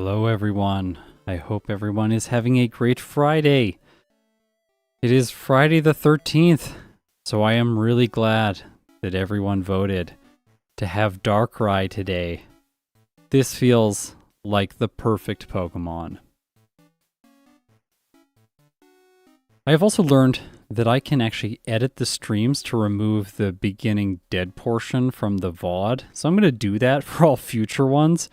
Hello everyone. I hope everyone is having a great Friday. It is Friday the 13th, so I am really glad that everyone voted to have Darkrai today. This feels like the perfect Pokemon. I have also learned that I can actually edit the streams to remove the beginning dead portion from the VOD, so I'm going to do that for all future ones.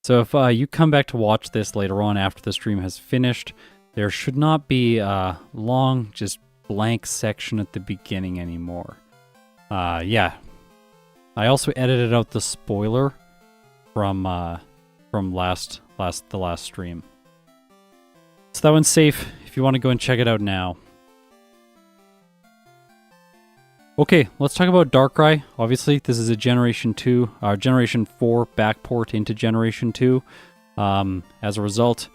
So if you come back to watch this later on after the stream has finished, there should not be a long, just blank section at the beginning anymore. Yeah. I also edited out the spoiler from the last stream. So that one's safe if you want to go and check it out now. Okay, let's talk about Darkrai. Obviously, this is a Generation 4 backport into Generation 2. As a result,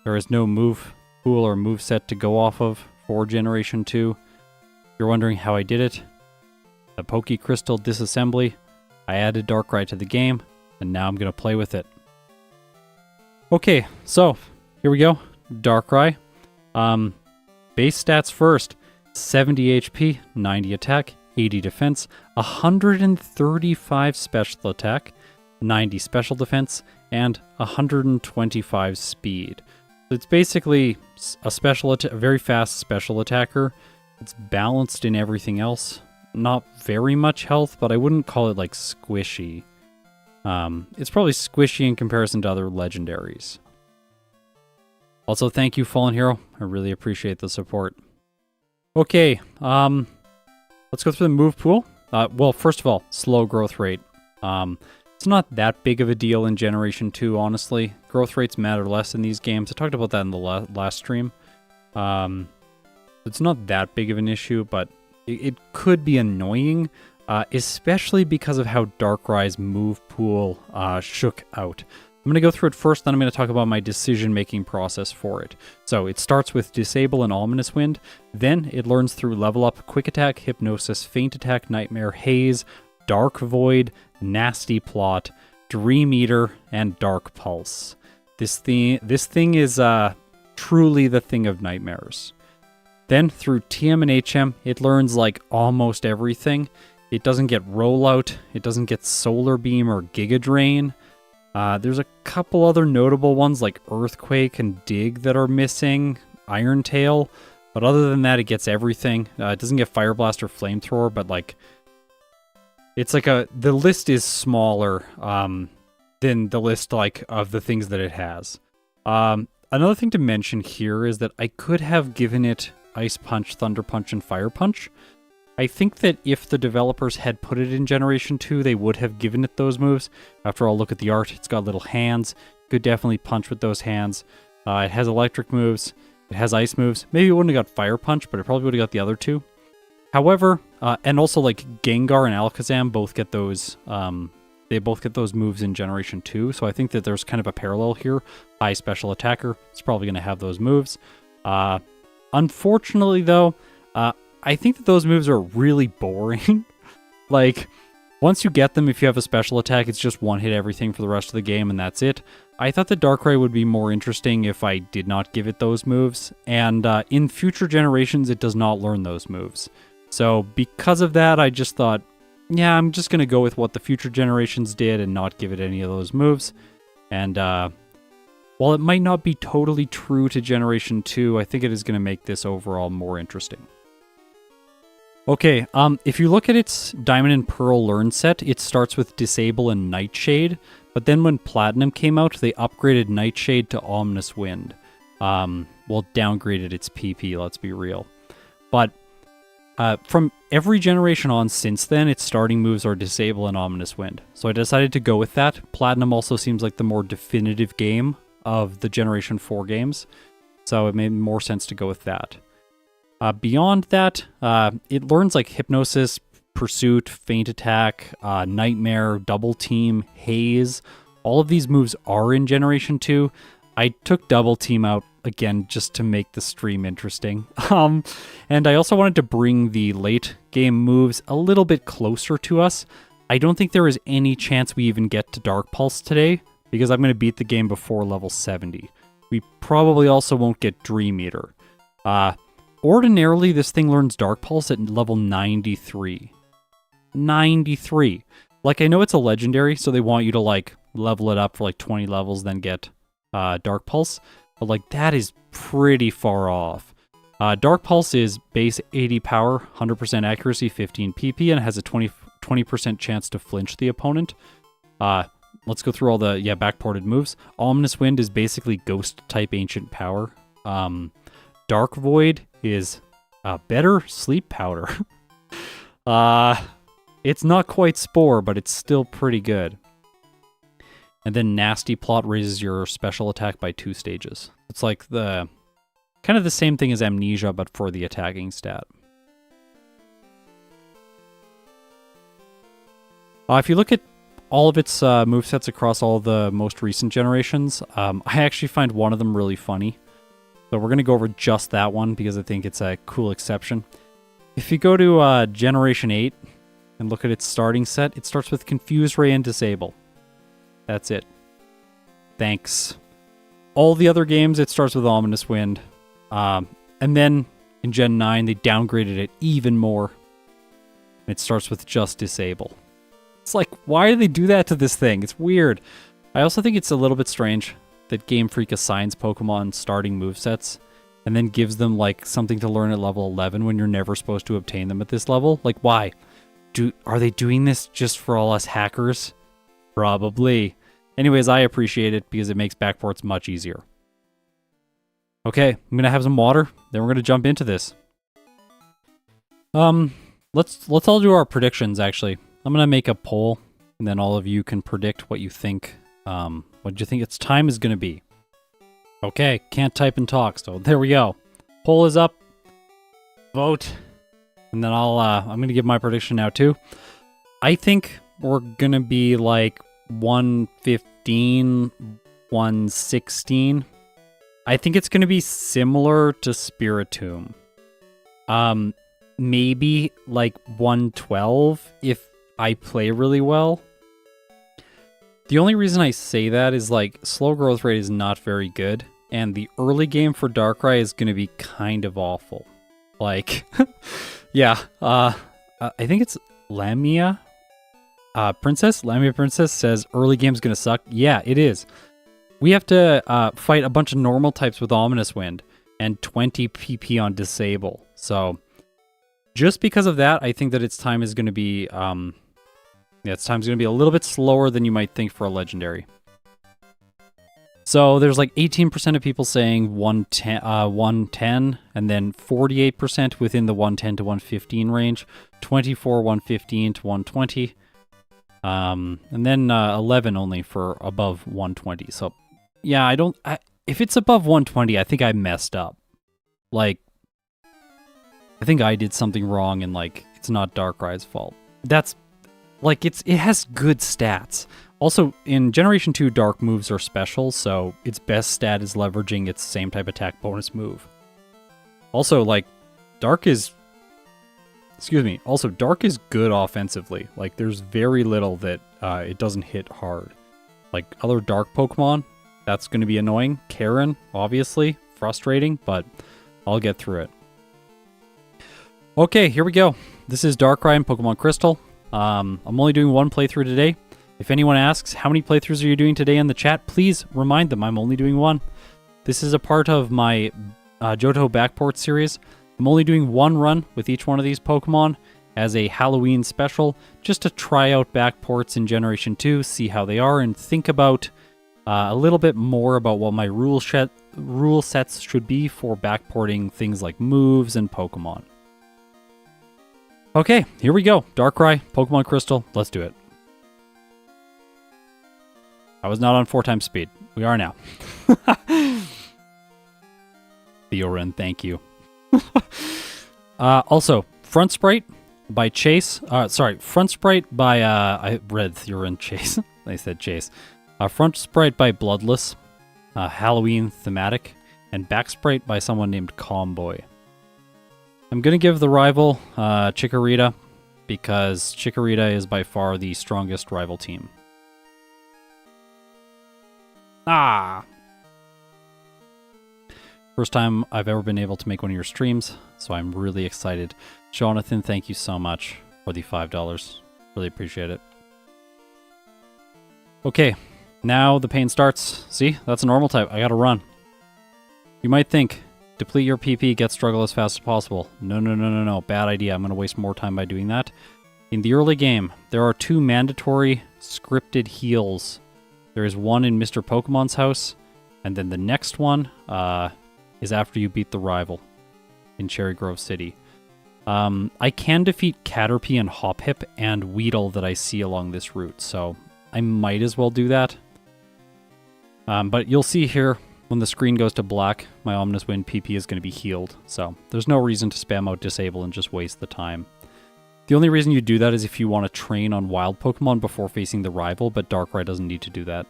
there is no move pool or move set to go off of for Generation 2. If you're wondering how I did it, the Poke Crystal disassembly, I added Darkrai to the game, and now I'm going to play with it. Okay, so here we go. Darkrai. Base stats first. 70 HP, 90 attack, 80 defense, 135 special attack, 90 special defense, and 125 speed. So it's basically a very fast special attacker. It's balanced in everything else. Not very much health, but I wouldn't call it like squishy. It's probably squishy in comparison to other legendaries. Also, thank you, Fallen Hero. I really appreciate the support. Okay, let's go through the move pool. Well, first of all, slow growth rate. It's not that big of a deal in Generation 2, honestly. Growth rates matter less in these games. I talked about that in the last stream. It's not that big of an issue, but it could be annoying, especially because of how Darkrai's move pool shook out. I'm going to go through it first, then I'm going to talk about my decision-making process for it. So it starts with Disable and Ominous Wind, then it learns through Level Up, Quick Attack, Hypnosis, Faint Attack, Nightmare, Haze, Dark Void, Nasty Plot, Dream Eater, and Dark Pulse. This thing is truly the thing of nightmares. Then through TM and HM, it learns like almost everything. It doesn't get Rollout, it doesn't get Solar Beam or Giga Drain. There's a couple other notable ones like Earthquake and Dig that are missing, Iron Tail, but other than that, it gets everything. It doesn't get Fire Blast or Flamethrower, but like, it's like the list is smaller than the list like of the things that it has. Another thing to mention here is that I could have given it Ice Punch, Thunder Punch, and Fire Punch. I think that if the developers had put it in Generation 2, they would have given it those moves. After all, look at the art. It's got little hands. Could definitely punch with those hands. It has electric moves. It has ice moves. Maybe it wouldn't have got Fire Punch, but it probably would have got the other two. However, and also like Gengar and Alakazam both get those. They both get those moves in Generation 2, so I think that there's kind of a parallel here. High special attacker. It's probably going to have those moves. Unfortunately, though, I think that those moves are really boring. Like, once you get them, if you have a special attack, it's just one-hit everything for the rest of the game, and that's it. I thought that Darkrai would be more interesting if I did not give it those moves, and in future generations, it does not learn those moves. So, because of that, I just thought, yeah, I'm just going to go with what the future generations did and not give it any of those moves. And, while it might not be totally true to Generation 2, I think it is going to make this overall more interesting. Okay, if you look at its Diamond and Pearl Learn set, it starts with Disable and Nightshade, but then when Platinum came out, they upgraded Nightshade to Ominous Wind. Well, downgraded its PP, let's be real. But from every generation on since then, its starting moves are Disable and Ominous Wind. So I decided to go with that. Platinum also seems like the more definitive game of the Generation 4 games, so it made more sense to go with that. Beyond that, it learns like Hypnosis, Pursuit, Faint Attack, Nightmare, Double Team, Haze. All of these moves are in Generation 2. I took Double Team out again just to make the stream interesting. And I also wanted to bring the late game moves a little bit closer to us. I don't think there is any chance we even get to Dark Pulse today, because I'm going to beat the game before level 70. We probably also won't get Dream Eater. Ordinarily, this thing learns Dark Pulse at level 93. 93. Like, I know it's a legendary, so they want you to, like, level it up for, like, 20 levels, then get Dark Pulse. But, like, that is pretty far off. Dark Pulse is base 80 power, 100% accuracy, 15 PP, and it has a 20% chance to flinch the opponent. Let's go through all the, backported moves. Ominous Wind is basically Ghost-type Ancient Power. Dark Void is better Sleep Powder. It's not quite Spore, but it's still pretty good. And then Nasty Plot raises your special attack by 2 stages. It's like the kind of the same thing as Amnesia, but for the attacking stat. If you look at all of its movesets across all the most recent generations, I actually find one of them really funny. So we're going to go over just that one because I think it's a cool exception. If you go to Generation 8 and look at its starting set, it starts with Confuse Ray and Disable. That's it. Thanks. All the other games, it starts with Ominous Wind. And then in Gen 9, they downgraded it even more. It starts with just Disable. It's like, why do they do that to this thing? It's weird. I also think it's a little bit strange that Game Freak assigns Pokemon starting movesets and then gives them like something to learn at level 11 when you're never supposed to obtain them at this level. Like, why? Are they doing this just for all us hackers? Probably. Anyways, I appreciate it because it makes backports much easier. Okay, I'm gonna have some water, then we're gonna jump into this. Let's all do our predictions actually. I'm gonna make a poll, and then all of you can predict what you think. What do you think its time is gonna be? Okay, can't type and talk, so there we go. Poll is up. Vote, and then I'm gonna give my prediction now too. I think we're gonna be like 115, 116. I think it's gonna be similar to Spiritomb. Maybe like 112 if I play really well. The only reason I say that is like slow growth rate is not very good, and the early game for Darkrai is going to be kind of awful. Like, yeah, I think it's Lamia Princess. Lamia Princess says early game's going to suck. Yeah, it is. We have to fight a bunch of normal types with Ominous Wind and 20 PP on Disable. So just because of that, I think that its time is going to be its time's going to be a little bit slower than you might think for a legendary. So there's like 18% of people saying 110, and then 48% within the 110 to 115 range, 24, 115 to 120, and then 11 only for above 120. So yeah, if it's above 120, I think I messed up. Like, I think I did something wrong, and like it's not Darkrai's fault. That's like it has good stats. Also, in Generation 2, Dark moves are special, so its best stat is leveraging its same type attack bonus move. Also, like, Dark is good offensively. Like, there's very little that it doesn't hit hard. Like, other Dark Pokemon, that's going to be annoying. Karen, obviously, frustrating, but I'll get through it. Okay, here we go. This is Darkrai and Pokemon Crystal. I'm only doing one playthrough today. If anyone asks how many playthroughs are you doing today in the chat, please remind them I'm only doing one. This is a part of my Johto Backport series. I'm only doing one run with each one of these Pokemon as a Halloween special, just to try out Backports in Generation 2, see how they are, and think about a little bit more about what my rule sets should be for backporting things like moves and Pokemon. Okay, here we go. Darkrai, Pokemon Crystal, let's do it. I was not on 4x speed. We are now. Theorin, thank you. Also, Front Sprite by Chase. Front Sprite by, I read Theorin Chase. I said Chase. Front Sprite by Bloodless. Halloween thematic. And Back Sprite by someone named Comboy. I'm going to give the rival Chikorita, because Chikorita is by far the strongest rival team. Ah! First time I've ever been able to make one of your streams, so I'm really excited. Jonathan, thank you so much for the $5. Really appreciate it. Okay, now the pain starts. See, that's a normal type. I gotta run. You might think, deplete your PP, get struggle as fast as possible. No. Bad idea. I'm gonna waste more time by doing that. In the early game, there are 2 mandatory scripted heals. There is one in Mr. Pokemon's house, and then the next one is after you beat the rival in Cherry Grove City. I can defeat Caterpie and Hoppip and Weedle that I see along this route, so I might as well do that. But you'll see here, when the screen goes to black, my Ominous Wind PP is going to be healed, so there's no reason to spam out Disable and just waste the time. The only reason you do that is if you want to train on wild Pokemon before facing the rival, but Darkrai doesn't need to do that.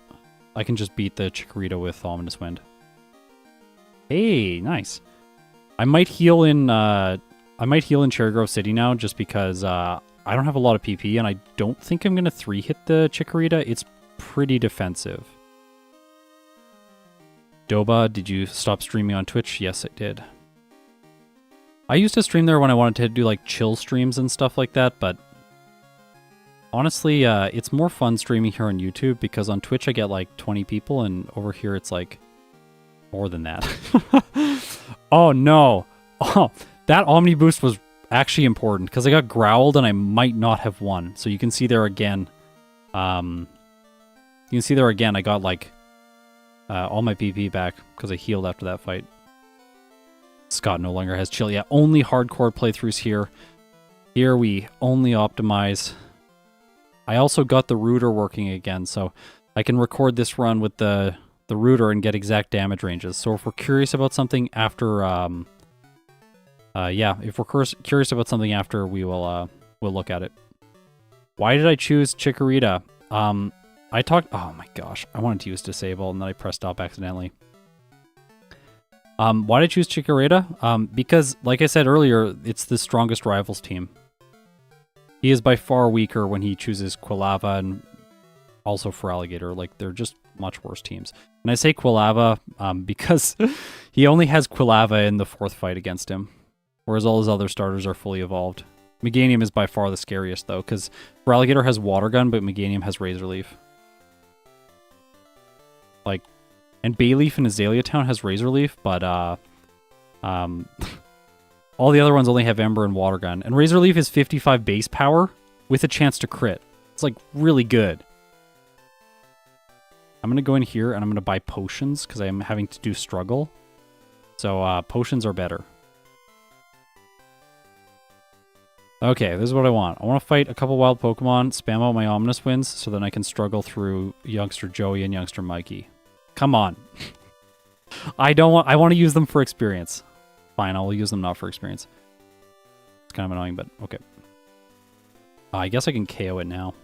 I can just beat the Chikorita with Ominous Wind. Hey, nice. I might heal in Cherry Grove City now, just because I don't have a lot of PP, and I don't think I'm going to 3-hit the Chikorita. It's pretty defensive. Doba, did you stop streaming on Twitch? Yes, I did. I used to stream there when I wanted to do like chill streams and stuff like that, but honestly, it's more fun streaming here on YouTube because on Twitch I get like 20 people, and over here it's like more than that. Oh no! Oh, that Omni Boost was actually important because I got growled and I might not have won. So you can see there again. I got like all my PP back because I healed after that fight. Scott no longer has chill. Yeah, only hardcore playthroughs here. Here we only optimize. I also got the router working again, so I can record this run with the router and get exact damage ranges. So if we're curious about something after, if we're curious about something after, we'll look at it. Why did I choose Chikorita? Oh my gosh, I wanted to use Disable and then I pressed stop accidentally. Why did I choose Chikorita? Because, like I said earlier, it's the strongest rivals team. He is by far weaker when he chooses Quilava and also Feraligatr. Like, they're just much worse teams. And I say Quilava because he only has Quilava in the 4th fight against him, whereas all his other starters are fully evolved. Meganium is by far the scariest, though, because Feraligatr has Water Gun, but Meganium has Razor Leaf. Like, and Bayleaf in Azalea Town has Razor Leaf, but all the other ones only have Ember and Water Gun. And Razor Leaf is 55 base power with a chance to crit. It's like really good. I'm going to go in here and I'm going to buy potions because I'm having to do struggle. So potions are better. Okay, this is what I want. I want to fight a couple wild Pokemon, spam out my Ominous Winds so then I can struggle through Youngster Joey and Youngster Mikey. Come on. I want to use them for experience. Fine, I'll use them not for experience. It's kind of annoying, but okay. I guess I can KO it now.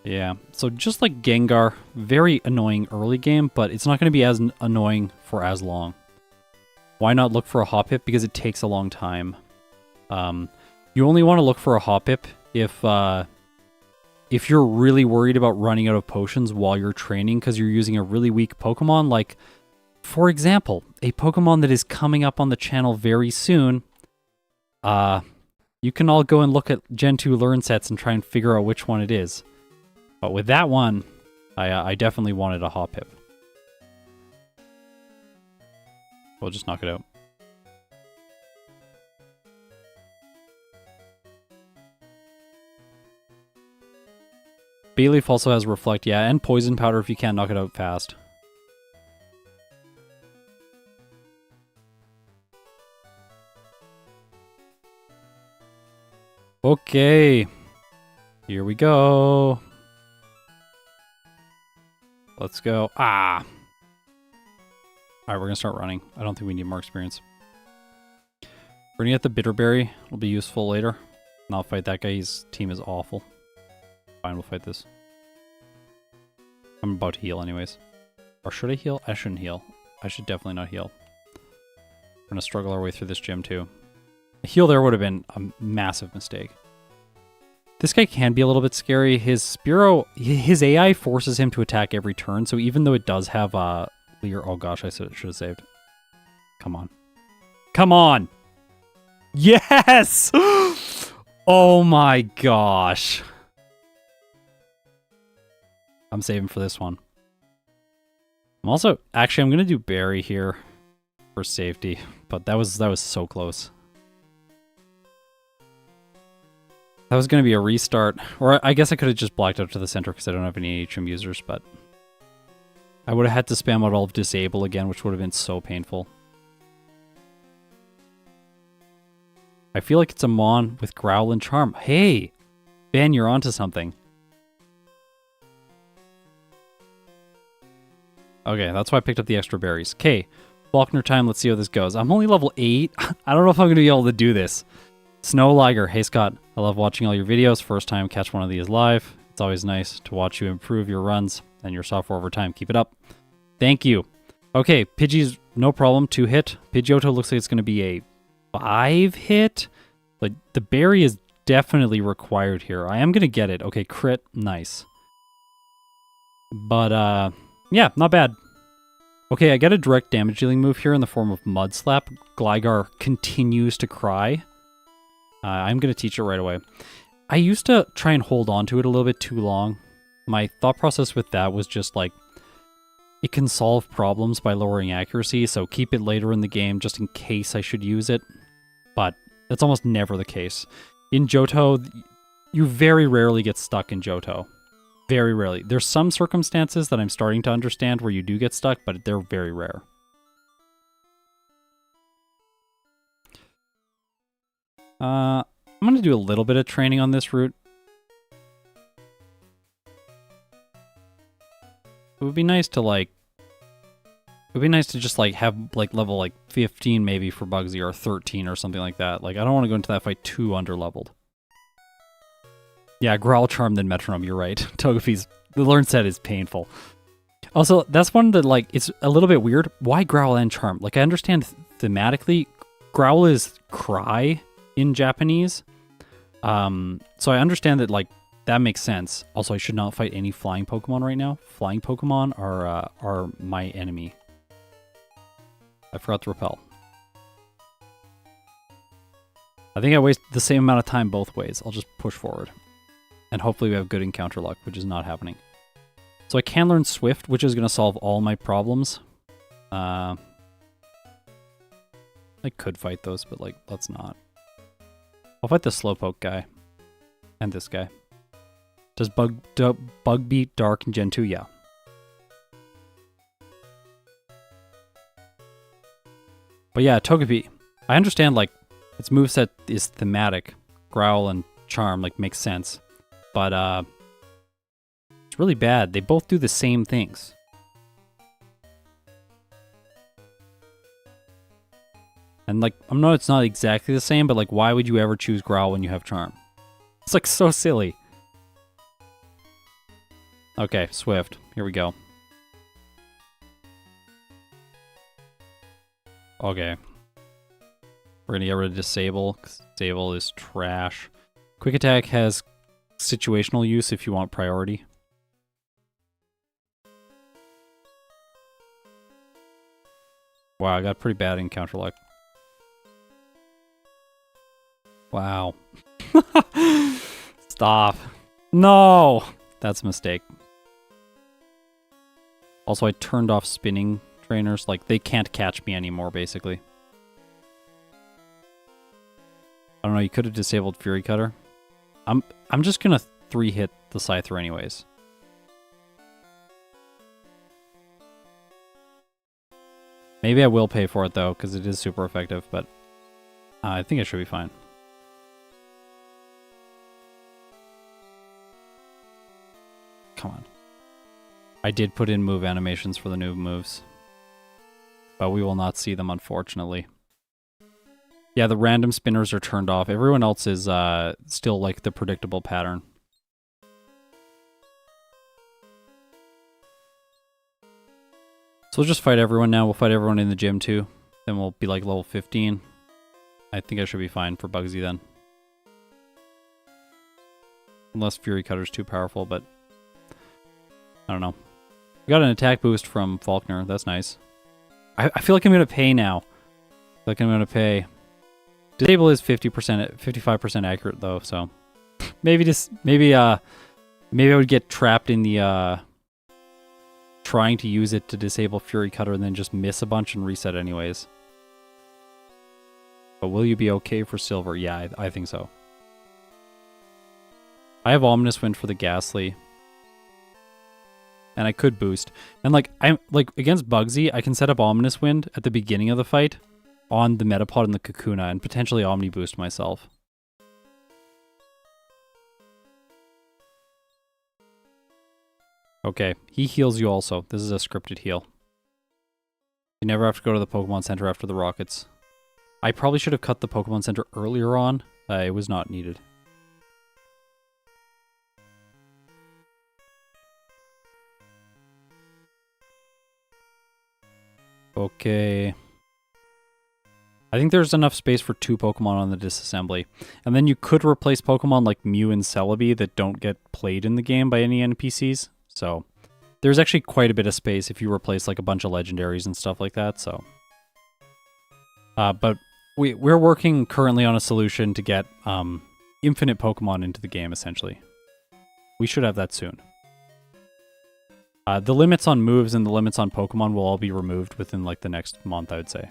Yeah, so just like Gengar, very annoying early game, but it's not going to be as annoying for as long. Why not look for a Hoppip? Because it takes a long time. You only want to look for a Hoppip if you're really worried about running out of potions while you're training because you're using a really weak Pokemon. Like, for example, a Pokemon that is coming up on the channel very soon. You can all go and look at Gen 2 learn sets and try and figure out which one it is. But with that one, I definitely wanted a Hoppip. We'll just knock it out. Bayleaf also has Reflect, yeah, and Poison Powder if you can't knock it out fast. Okay. Here we go. Let's go. Ah! Alright, we're gonna start running. I don't think we need more experience. We're gonna get the Bitterberry. It'll be useful later. And I'll fight that guy. His team is awful. Fine, we'll fight this. I'm about to heal anyways. Or should I heal? I shouldn't heal. I should definitely not heal. We're gonna struggle our way through this gym too. A heal there would have been a massive mistake. This guy can be a little bit scary. His Spearow, his AI forces him to attack every turn, so even though it does have Leer, oh gosh, I should have saved. Come on. Come on! Yes! Oh my gosh. I'm saving for this one. I'm also, actually, I'm going to do Berry here for safety, but that was so close. That was going to be a restart, or I guess I could have just blocked out to the center because I don't have any HM users, but I would have had to spam out all of Disable again, which would have been so painful. I feel like it's a Mon with Growl and Charm. Hey, Ben, you're onto something. Okay, that's why I picked up the extra berries. Okay, Faulkner time, let's see how this goes. I'm only level 8. I don't know if I'm going to be able to do this. Snow Liger, hey Scott, I love watching all your videos. First time catch one of these live. It's always nice to watch you improve your runs and your software over time. Keep it up. Thank you. Okay, Pidgey's no problem, 2 hit. Pidgeotto looks like it's going to be a 5 hit. But the berry is definitely required here. I am going to get it. Okay, crit, nice. But, yeah, not bad. Okay, I get a direct damage dealing move here in the form of Mud Slap. Gligar continues to cry. I'm going to teach it right away. I used to try and hold on to it a little bit too long. My thought process with that was just like, it can solve problems by lowering accuracy, so keep it later in the game just in case I should use it. But that's almost never the case. In Johto, you very rarely get stuck in Johto. Very rarely. There's some circumstances that I'm starting to understand where you do get stuck, but they're very rare. I'm going to do a little bit of training on this route. It would be nice to like... It would be nice to just like have like level like 15 maybe for Bugsy or 13 or something like that. Like I don't want to go into that fight too underleveled. Yeah, Growl Charm then Metronome, you're right. Togepi's, the learn set is painful. Also, that's one that like, it's a little bit weird. Why Growl and Charm? Like I understand thematically, Growl is cry in Japanese. So I understand that like, that makes sense. Also, I should not fight any flying Pokemon right now. Flying Pokemon are my enemy. I forgot to repel. I think I wasted the same amount of time both ways. I'll just push forward. And hopefully we have good encounter luck, which is not happening. So I can learn Swift, which is going to solve all my problems. I could fight those, but like, let's not. I'll fight the Slowpoke guy. And this guy. Does Bug beat Dark in Gen 2? Yeah. But yeah, Togepi. I understand, like, its moveset is thematic. Growl and Charm, like, makes sense. But, it's really bad. They both do the same things. And, like, I know it's not exactly the same, but, like, why would you ever choose Growl when you have Charm? It's, like, so silly. Okay, Swift. Here we go. Okay. We're gonna get rid of Disable, because Disable is trash. Quick Attack has situational use if you want priority. Wow, I got pretty bad encounter luck. Wow. Stop. No! That's a mistake. Also, I turned off spinning trainers. Like, they can't catch me anymore, basically. I don't know, you could have disabled Fury Cutter. I'm just gonna 3-hit the Scyther anyways. Maybe I will pay for it, though, because it is super effective, but I think it should be fine. Come on. I did put in move animations for the new moves. But we will not see them, unfortunately. Yeah, the random spinners are turned off. Everyone else is still like the predictable pattern. So we'll just fight everyone now. We'll fight everyone in the gym too. Then we'll be like level 15. I think I should be fine for Bugsy then. Unless Fury Cutter's too powerful, but I don't know. We got an attack boost from Faulkner. That's nice. I feel like I'm going to pay now. I feel like I'm going to pay. Disable is 50%, 55% accurate though, so maybe I would get trapped in the trying to use it to disable Fury Cutter and then just miss a bunch and reset anyways. But will you be okay for silver? Yeah, I think so. I have Ominous Wind for the Ghastly. And I could boost. And I'm against Bugsy, I can set up Ominous Wind at the beginning of the fight on the Metapod and the Kakuna and potentially Omni Boost myself. Okay, he heals you also. This is a scripted heal. You never have to go to the Pokemon Center after the Rockets. I probably should have cut the Pokemon Center earlier on. It was not needed. Okay. I think there's enough space for 2 Pokemon on the disassembly. And then you could replace Pokemon like Mew and Celebi that don't get played in the game by any NPCs. So there's actually quite a bit of space if you replace like a bunch of legendaries and stuff like that. So, but we're working currently on a solution to get infinite Pokemon into the game. Essentially, we should have that soon. The limits on moves and the limits on Pokemon will all be removed within like the next month, I would say.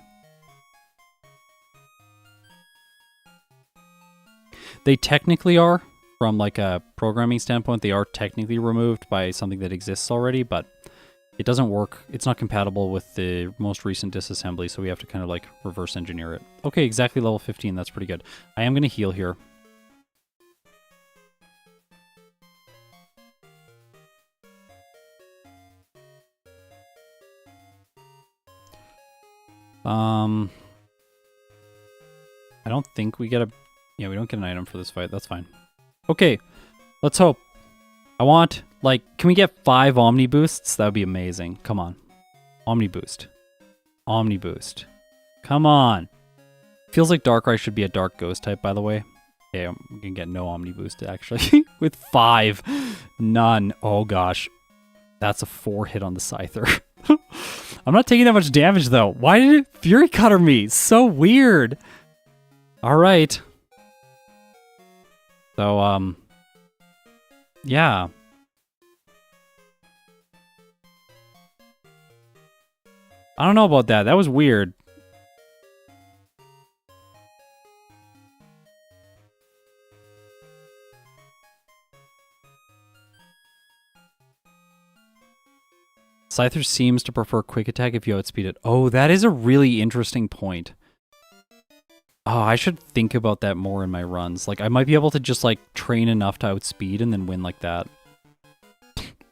They technically are. From like a programming standpoint, they are technically removed by something that exists already, but it doesn't work. It's not compatible with the most recent disassembly, so we have to kind of like reverse engineer it. Okay, exactly level 15. That's pretty good. I am going to heal here. I don't think we get a... Yeah, we don't get an item for this fight. That's fine. Okay, let's hope. I want, like, can we get 5 Omni Boosts? That would be amazing. Come on. Omni Boost. Omni Boost. Come on. Feels like Darkrai should be a Dark Ghost type, by the way. Okay, I'm going to get no Omni Boost, actually. With 5. None. Oh, gosh. That's a 4 hit on the Scyther. I'm not taking that much damage, though. Why did it Fury Cutter me? So weird. All right. So, yeah. I don't know about that. That was weird. Scyther seems to prefer Quick Attack if you outspeed it. Oh, that is a really interesting point. Oh, I should think about that more in my runs. Like, I might be able to just, like, train enough to outspeed and then win like that.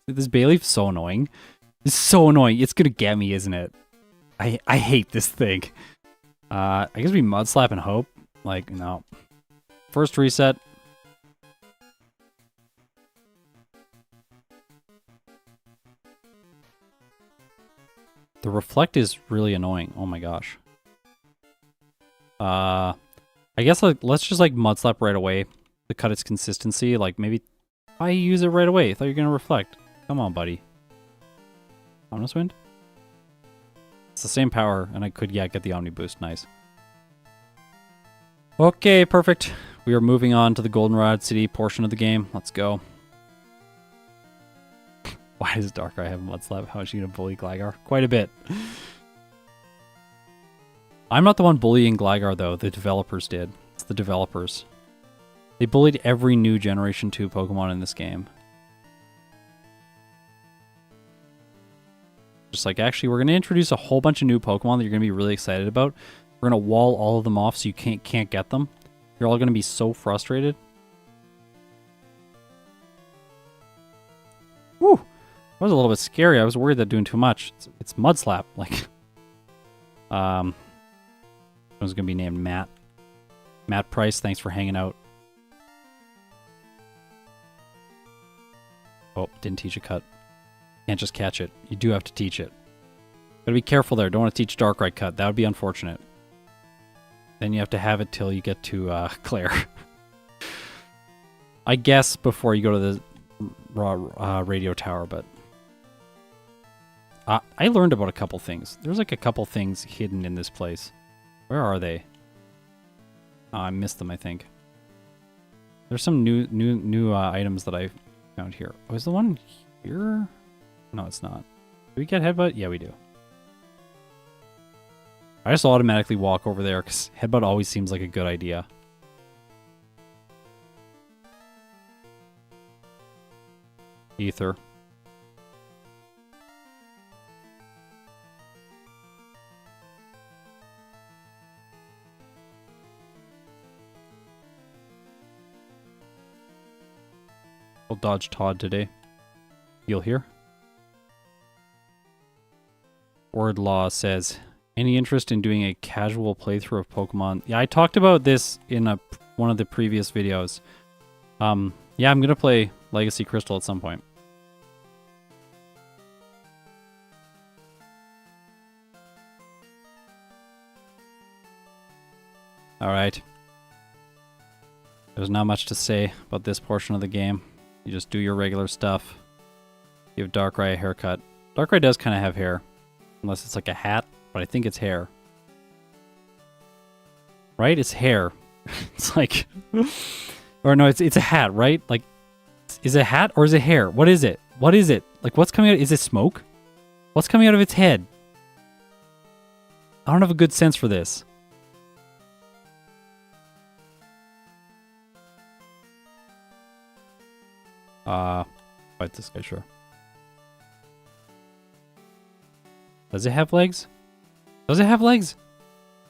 This Bayleaf's so annoying. It's so annoying. It's gonna get me, isn't it? I hate this thing. I guess we Mud Slap and hope. Like, no. First reset. The Reflect is really annoying. Oh my gosh. I guess like, let's just like Mud Slap right away to cut its consistency. Like maybe I use it right away. I thought you were gonna Reflect. Come on, buddy. Omnis Wind? It's the same power, and I could, yeah, get the Omni Boost. Nice. Okay, perfect. We are moving on to the Goldenrod City portion of the game. Let's go. Why does Darkrai have a Mud Slap? How is she gonna bully Gligar? Quite a bit. I'm not the one bullying Gligar, though. The developers did. It's the developers. They bullied every new Generation 2 Pokemon in this game. Just like, actually, we're going to introduce a whole bunch of new Pokemon that you're going to be really excited about. We're going to wall all of them off so you can't get them. You're all going to be so frustrated. Whew! That was a little bit scary. I was worried that doing too much. It's Mud Slap. Like, it was going to be named Matt. Matt Pryce, thanks for hanging out. Oh, didn't teach a cut. Can't just catch it. You do have to teach it. Gotta be careful there. Don't want to teach Darkrai cut. That would be unfortunate. Then you have to have it till you get to Claire. I guess before you go to the radio tower, but I learned about a couple things. There's like a couple things hidden in this place. Where are they? Oh, I missed them, I think. There's some new items that I found here. Oh, is the one here? No, it's not. Do we get headbutt? Yeah, we do. I just automatically walk over there because headbutt always seems like a good idea. Ether. We'll dodge Todd today. You'll hear. Word Law says, any interest in doing a casual playthrough of Pokemon? Yeah, I talked about this in one of the previous videos. Yeah, I'm going to play Legacy Crystal at some point. Alright. There's not much to say about this portion of the game. You just do your regular stuff. Give Darkrai a haircut. Darkrai does kind of have hair. Unless it's like a hat, but I think it's hair. Right? It's hair. It's like... or no, it's a hat, right? Like, is it a hat or is it hair? What is it? What is it? Like, what's coming out? Is it smoke? What's coming out of its head? I don't have a good sense for this. Fight this guy, sure. Does it have legs? Does it have legs?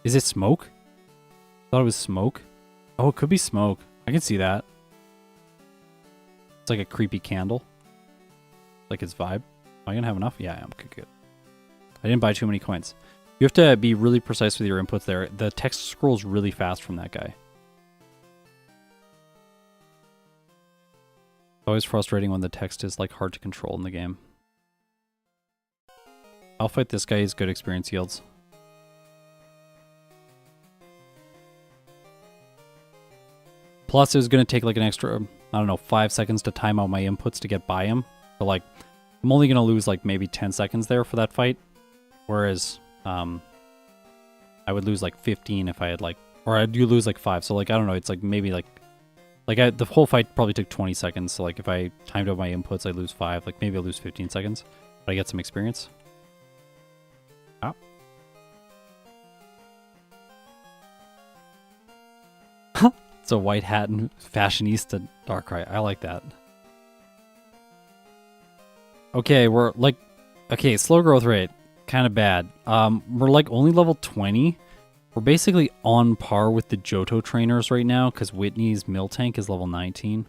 Is it smoke? I thought it was smoke. Oh, it could be smoke. I can see that. It's like a creepy candle. Like its vibe. Am I gonna have enough? Yeah, I am. Okay, good. I didn't buy too many coins. You have to be really precise with your inputs there. The text scrolls really fast from that guy. It's always frustrating when the text is like hard to control in the game. I'll fight this guy, he's good experience yields. Plus it was going to take like an extra, I don't know, 5 seconds to time out my inputs to get by him. So like, I'm only going to lose like maybe 10 seconds there for that fight. Whereas, I would lose like 15 if I had like, or I do lose like 5. So like, I don't know, it's like maybe like the whole fight probably took 20 seconds. So like if I timed out my inputs, I lose 5. Like maybe I lose 15 seconds. But I get some experience. Oh. It's a white hat and fashionista Darkrai. I like that. Okay, we're like... Okay, slow growth rate. Kind of bad. We're like only level 20. We're basically on par with the Johto trainers right now because Whitney's Miltank is level 19.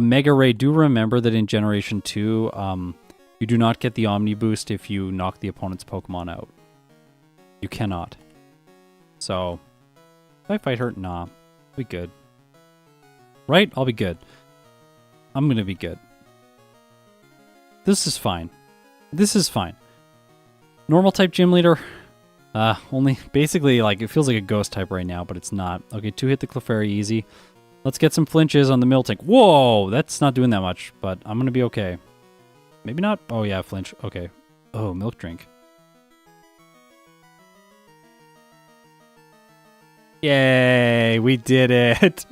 Mega Ray, do remember that in Generation 2, you do not get the Omni Boost if you knock the opponent's Pokemon out. You cannot. So, if I fight her, nah, I'll be good. Right? I'll be good. I'm gonna be good. This is fine. This is fine. Normal type gym leader. Only, basically, like, it feels like a ghost type right now, but it's not. Okay, 2-hit the Clefairy, easy. Let's get some flinches on the Miltank. Whoa! That's not doing that much, but I'm gonna be okay. Maybe not? Oh yeah, flinch. Okay. Oh, milk drink. Yay! We did it!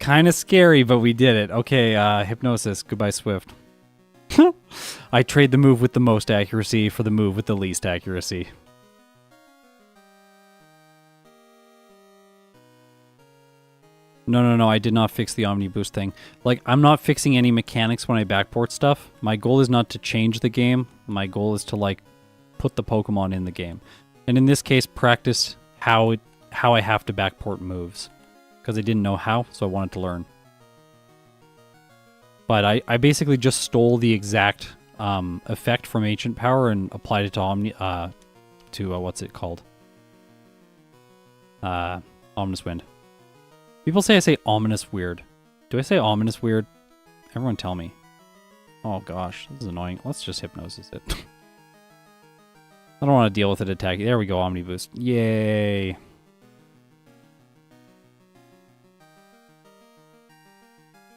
Kind of scary, but we did it. Okay, Hypnosis. Goodbye, Swift. I trade the move with the most accuracy for the move with the least accuracy. No, I did not fix the Omni Boost thing. Like, I'm not fixing any mechanics when I backport stuff. My goal is not to change the game. My goal is to, like, put the Pokemon in the game. And in this case, practice how I have to backport moves. Because I didn't know how, so I wanted to learn. But I basically just stole the exact effect from Ancient Power and applied it to what's it called? Ominous Wind. People say I say ominous weird. Do I say ominous weird? Everyone tell me. Oh gosh, this is annoying. Let's just Hypnosis it. I don't want to deal with it attacking. There we go, Omni Boost. Yay.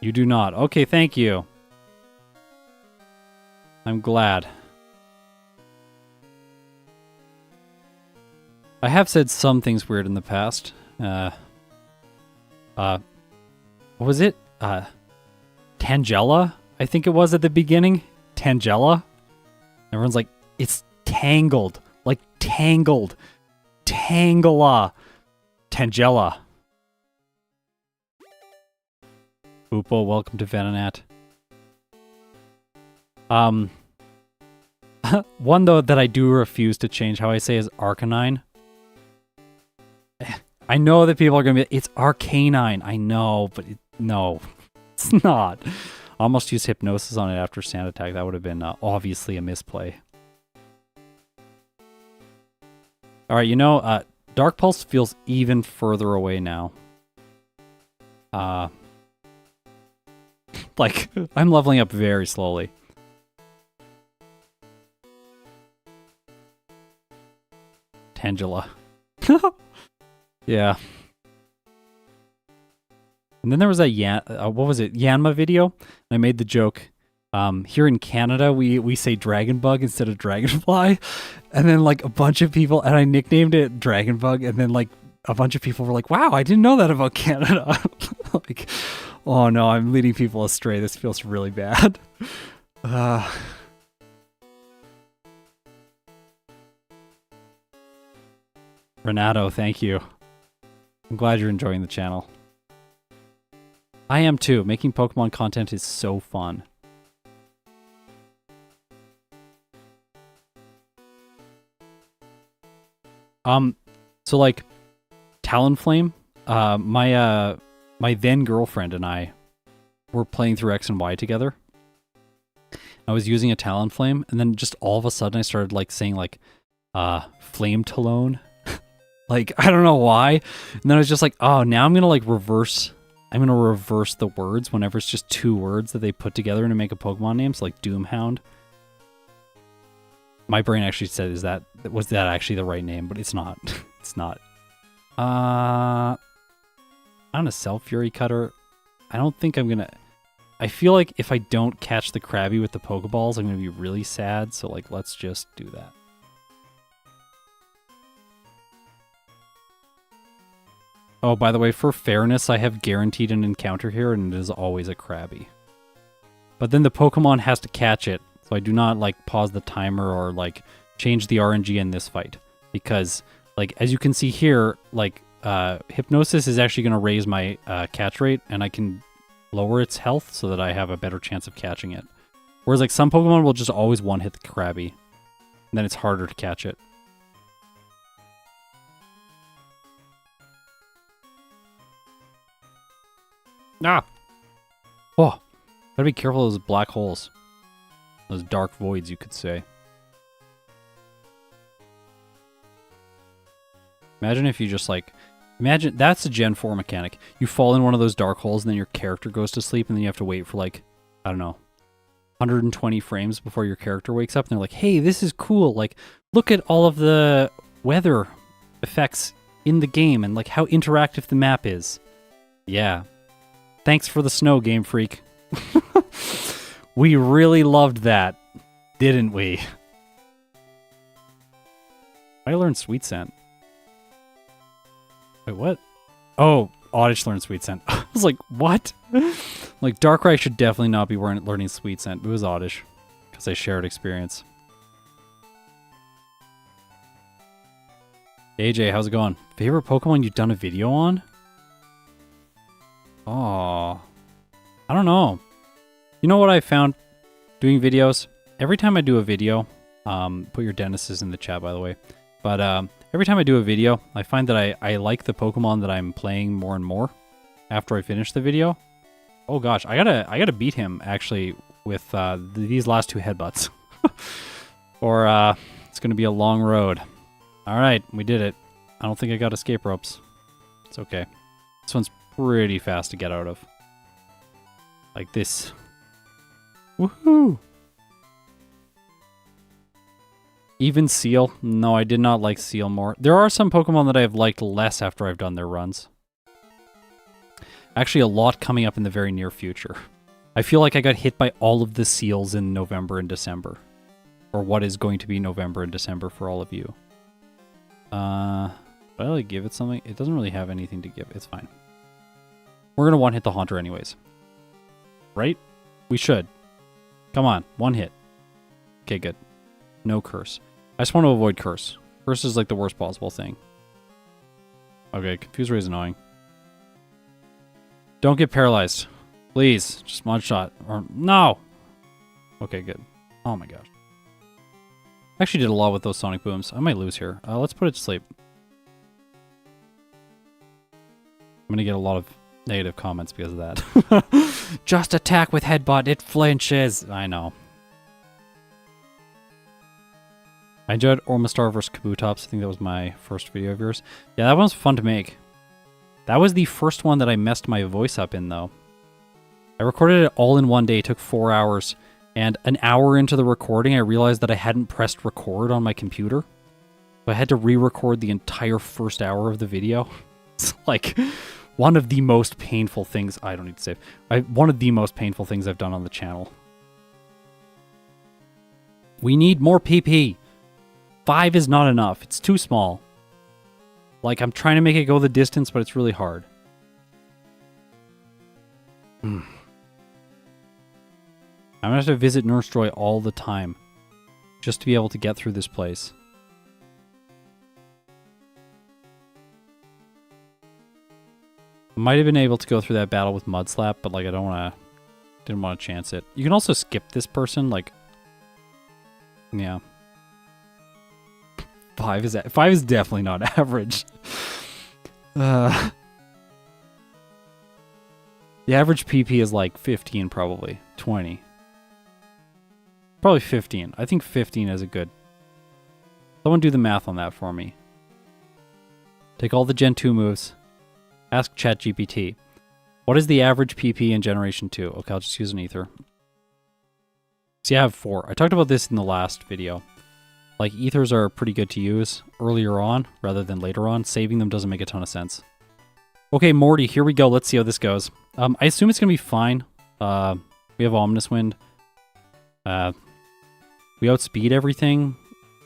You do not. Okay, thank you. I'm glad. I have said some things weird in the past. What was it? Tangela? I think it was at the beginning. Tangela? Everyone's like, it's tangled. Like tangled. Tangela. Tangela. Boopo, welcome to Venonat. One though that I do refuse to change how I say is Arcanine. I know that people are gonna be, it's Arcanine. I know, but no, it's not. I almost used Hypnosis on it after Sand Attack. That would have been obviously a misplay. All right, you know, Dark Pulse feels even further away now. Like, I'm leveling up very slowly. Tangela. Yeah. And then there was a what was it? Yanma video. And I made the joke. Here in Canada, we say dragon bug instead of dragonfly. And then like a bunch of people, and I nicknamed it dragon bug. And then like a bunch of people were like, wow, I didn't know that about Canada. Like, oh no, I'm leading people astray. This feels really bad. Renato, thank you. I'm glad you're enjoying the channel. I am too. Making Pokemon content is so fun. So like Talonflame, my then girlfriend and I were playing through X and Y together. I was using a Talonflame, and then just all of a sudden I started like saying like Flame Talon. Like, I don't know why. And then I was just like, oh, now I'm gonna like reverse the words whenever it's just two words that they put together to make a Pokemon name. So like Doomhound. My brain actually said, was that actually the right name? But it's not. It's not. On a Self Fury Cutter, I don't think I'm gonna. I feel like if I don't catch the Krabby with the Pokeballs, I'm gonna be really sad. So like, let's just do that. Oh, by the way, for fairness, I have guaranteed an encounter here, and it is always a Krabby. But then the Pokemon has to catch it, so I do not like pause the timer or like change the RNG in this fight, because like as you can see here, like Hypnosis is actually going to raise my catch rate, and I can lower its health so that I have a better chance of catching it. Whereas like some Pokemon will just always one-hit the Krabby, and then it's harder to catch it. Ah! Oh, gotta be careful of those black holes. Those dark voids, you could say. Imagine if you just like... Imagine, that's a Gen 4 mechanic. You fall in one of those dark holes and then your character goes to sleep and then you have to wait for like, I don't know, 120 frames before your character wakes up and they're like, hey, this is cool. Like, look at all of the weather effects in the game and like how interactive the map is. Yeah. Thanks for the snow, Game Freak. We really loved that, didn't we? I learned Sweet Scent. Wait, what? Oh, Oddish learned Sweet Scent. I was like, what? Like, Darkrai should definitely not be learning Sweet Scent. It was Oddish, because I shared experience. AJ, how's it going? Favorite Pokemon you've done a video on? Oh, I don't know. You know what I found doing videos? Every time I do a video, put your Dennis's in the chat, by the way. But every time I do a video, I find that I like the Pokemon that I'm playing more and more after I finish the video. Oh gosh, I gotta beat him actually with these last two headbutts, or it's gonna be a long road. All right, we did it. I don't think I got escape ropes. It's okay. This one's pretty fast to get out of. Like this. Woohoo! Even Seal? No, I did not like Seal more. There are some Pokemon that I have liked less after I've done their runs. Actually, a lot coming up in the very near future. I feel like I got hit by all of the seals in November and December. Or what is going to be November and December for all of you. But I like give it something. It doesn't really have anything to give. It's fine. We're going to one-hit the Haunter anyways. Right? We should. Come on. One hit. Okay, good. No curse. I just want to avoid curse. Curse is like the worst possible thing. Okay, Confuse Ray is annoying. Don't get paralyzed. Please. Just one shot. Or no! Okay, good. Oh my gosh. I actually did a lot with those Sonic Booms. I might lose here. Let's put it to sleep. I'm going to get a lot of negative comments because of that. Just attack with headbutt. It flinches. I know. I enjoyed Ormastar vs. Kabutops. I think that was my first video of yours. Yeah, that one was fun to make. That was the first one that I messed my voice up in, though. I recorded it all in one day. It took 4 hours. And an hour into the recording, I realized that I hadn't pressed record on my computer. So I had to re-record the entire first hour of the video. It's like one of the most painful things. I don't need to save. One of the most painful things I've done on the channel. We need more PP. 5 is not enough. It's too small. Like, I'm trying to make it go the distance, but it's really hard. I'm gonna have to visit Nurse Joy all the time. Just to be able to get through this place. I might have been able to go through that battle with Mudslap, but like I didn't want to chance it. You can also skip this person, like, yeah. 5 is definitely not average. The average PP is like 15 probably, 20. Probably 15. I think 15 is a good. Someone do the math on that for me. Take all the Gen 2 moves. Ask ChatGPT. What is the average PP in Generation 2? Okay, I'll just use an Ether. See, I have 4. I talked about this in the last video. Like, Ethers are pretty good to use earlier on rather than later on. Saving them doesn't make a ton of sense. Okay, Morty, here we go. Let's see how this goes. I assume it's going to be fine. We have Ominous Wind. We outspeed everything.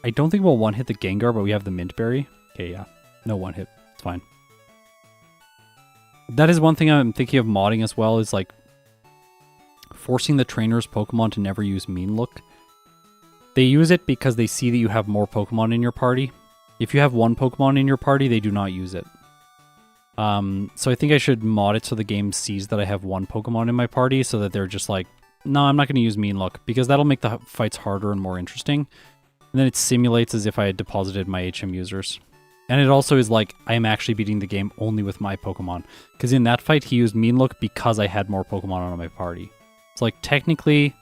I don't think we'll one-hit the Gengar, but we have the Mint Berry. Okay, yeah. No one-hit. It's fine. That is one thing I'm thinking of modding as well, is like forcing the trainers' Pokemon to never use Mean Look. They use it because they see that you have more Pokemon in your party. If you have one Pokemon in your party, they do not use it. So I think I should mod it so the game sees that I have one Pokemon in my party, so that they're just like, no, I'm not going to use Mean Look, because that'll make the fights harder and more interesting. And then it simulates as if I had deposited my HM users. And it also is like, I am actually beating the game only with my Pokemon. Because in that fight, he used Mean Look because I had more Pokemon on my party. It's like, technically,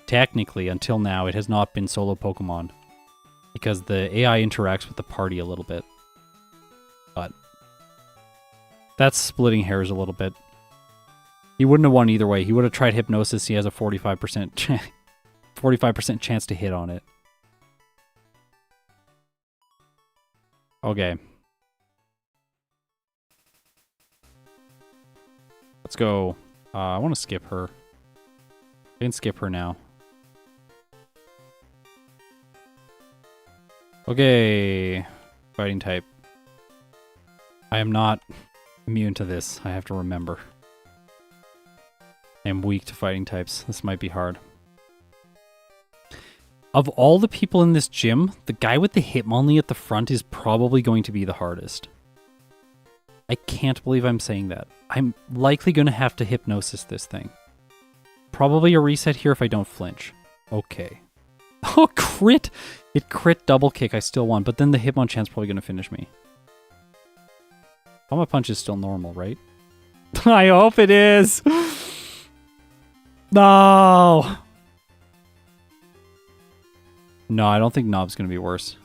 until now, it has not been solo Pokemon. Because the AI interacts with the party a little bit. But that's splitting hairs a little bit. He wouldn't have won either way. He would have tried Hypnosis. He has a 45% chance to hit on it. Okay. Let's go. I want to skip her. I can skip her now. Okay. Fighting type. I am not immune to this, I have to remember. I am weak to fighting types. This might be hard. Of all the people in this gym, the guy with the Hitmonlee at the front is probably going to be the hardest. I can't believe I'm saying that. I'm likely going to have to Hypnosis this thing. Probably a reset here if I don't flinch. Okay. Oh, crit! It crit double kick, I still won, but then the Hitmonchan's probably going to finish me. Palma Punch is still normal, right? I hope it is! No! No, I don't think Knob's going to be worse.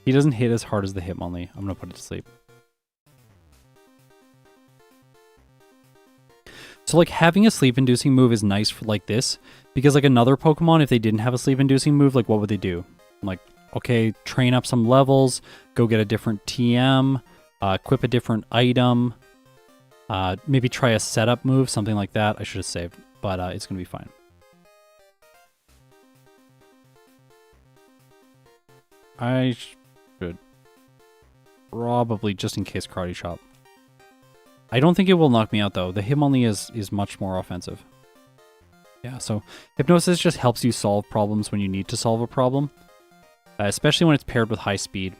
He doesn't hit as hard as the Hitmonlee. I'm going to put it to sleep. So, like, having a sleep-inducing move is nice for, like, this. Because, like, another Pokemon, if they didn't have a sleep-inducing move, like, what would they do? Like, okay, train up some levels, go get a different TM, equip a different item. Maybe try a setup move, something like that. I should have saved, but it's going to be fine. I should probably, just in case, Karate Chop. I don't think it will knock me out, though. The Hitmonlee is much more offensive. Yeah, so Hypnosis just helps you solve problems when you need to solve a problem. Especially when it's paired with high speed.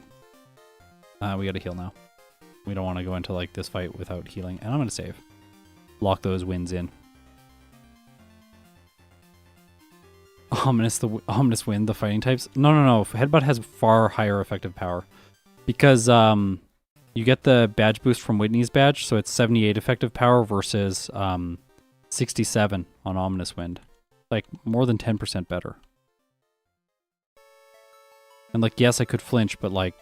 We gotta heal now. We don't want to go into like this fight without healing. And I'm gonna save. Lock those wins in. Ominous Wind, the fighting types. No. Headbutt has far higher effective power. Because you get the badge boost from Whitney's badge, so it's 78 effective power versus 67 on Ominous Wind. Like, more than 10% better. And, like, yes, I could flinch, but, like...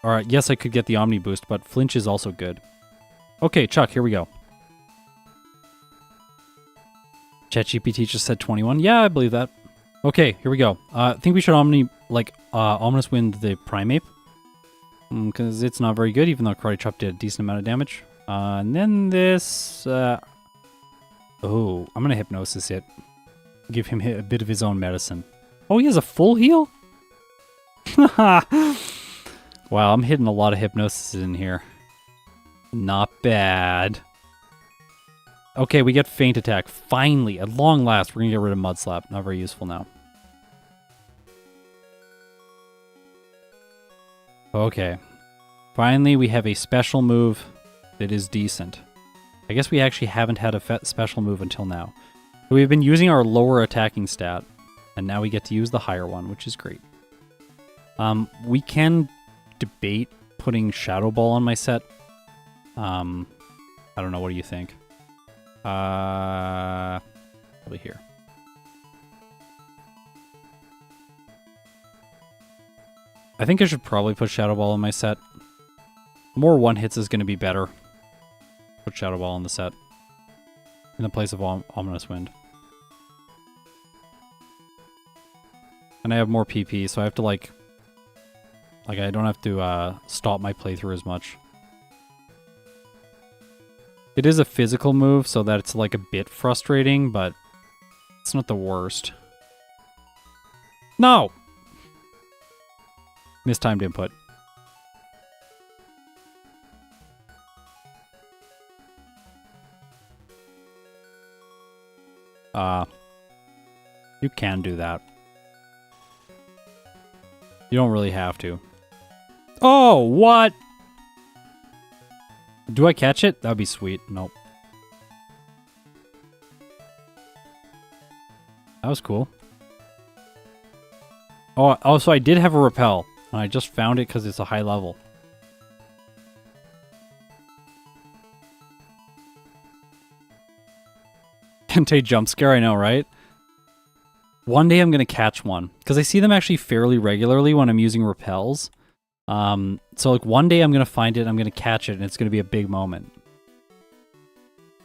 Alright, yes, I could get the Omni boost, but flinch is also good. Okay, Chuck, here we go. ChatGPT just said 21. Yeah, I believe that. Okay, here we go. I think we should Ominous Wind the Primeape. Because it's not very good, even though Karate Chop did a decent amount of damage. And then this... Oh, I'm going to Hypnosis it. Give him a bit of his own medicine. Oh, he has a full heal? Wow, I'm hitting a lot of Hypnosis in here. Not bad. Okay, we get Feint Attack. Finally, at long last, we're going to get rid of Mud Slap. Not very useful now. Okay. Finally, we have a special move that is decent. I guess we actually haven't had a special move until now. So we've been using our lower attacking stat, and now we get to use the higher one, which is great. We can debate putting Shadow Ball on my set. I don't know, what do you think? Probably here. I think I should probably put Shadow Ball on my set. More one-hits is going to be better. Put Shadow Ball on the set. In the place of Ominous Wind. And I have more PP, so I have to, like I don't have to stop my playthrough as much. It is a physical move, so that it's, like, a bit frustrating, but it's not the worst. No! Mistimed input. You can do that. You don't really have to. Oh, what? Do I catch it? That'd be sweet. Nope. That was cool. Oh, so I did have a repel. And I just found it because it's a high level. Kente jump scare, I know, right? One day I'm going to catch one. Because I see them actually fairly regularly when I'm using repels. So like one day I'm going to find it, I'm going to catch it, and it's going to be a big moment.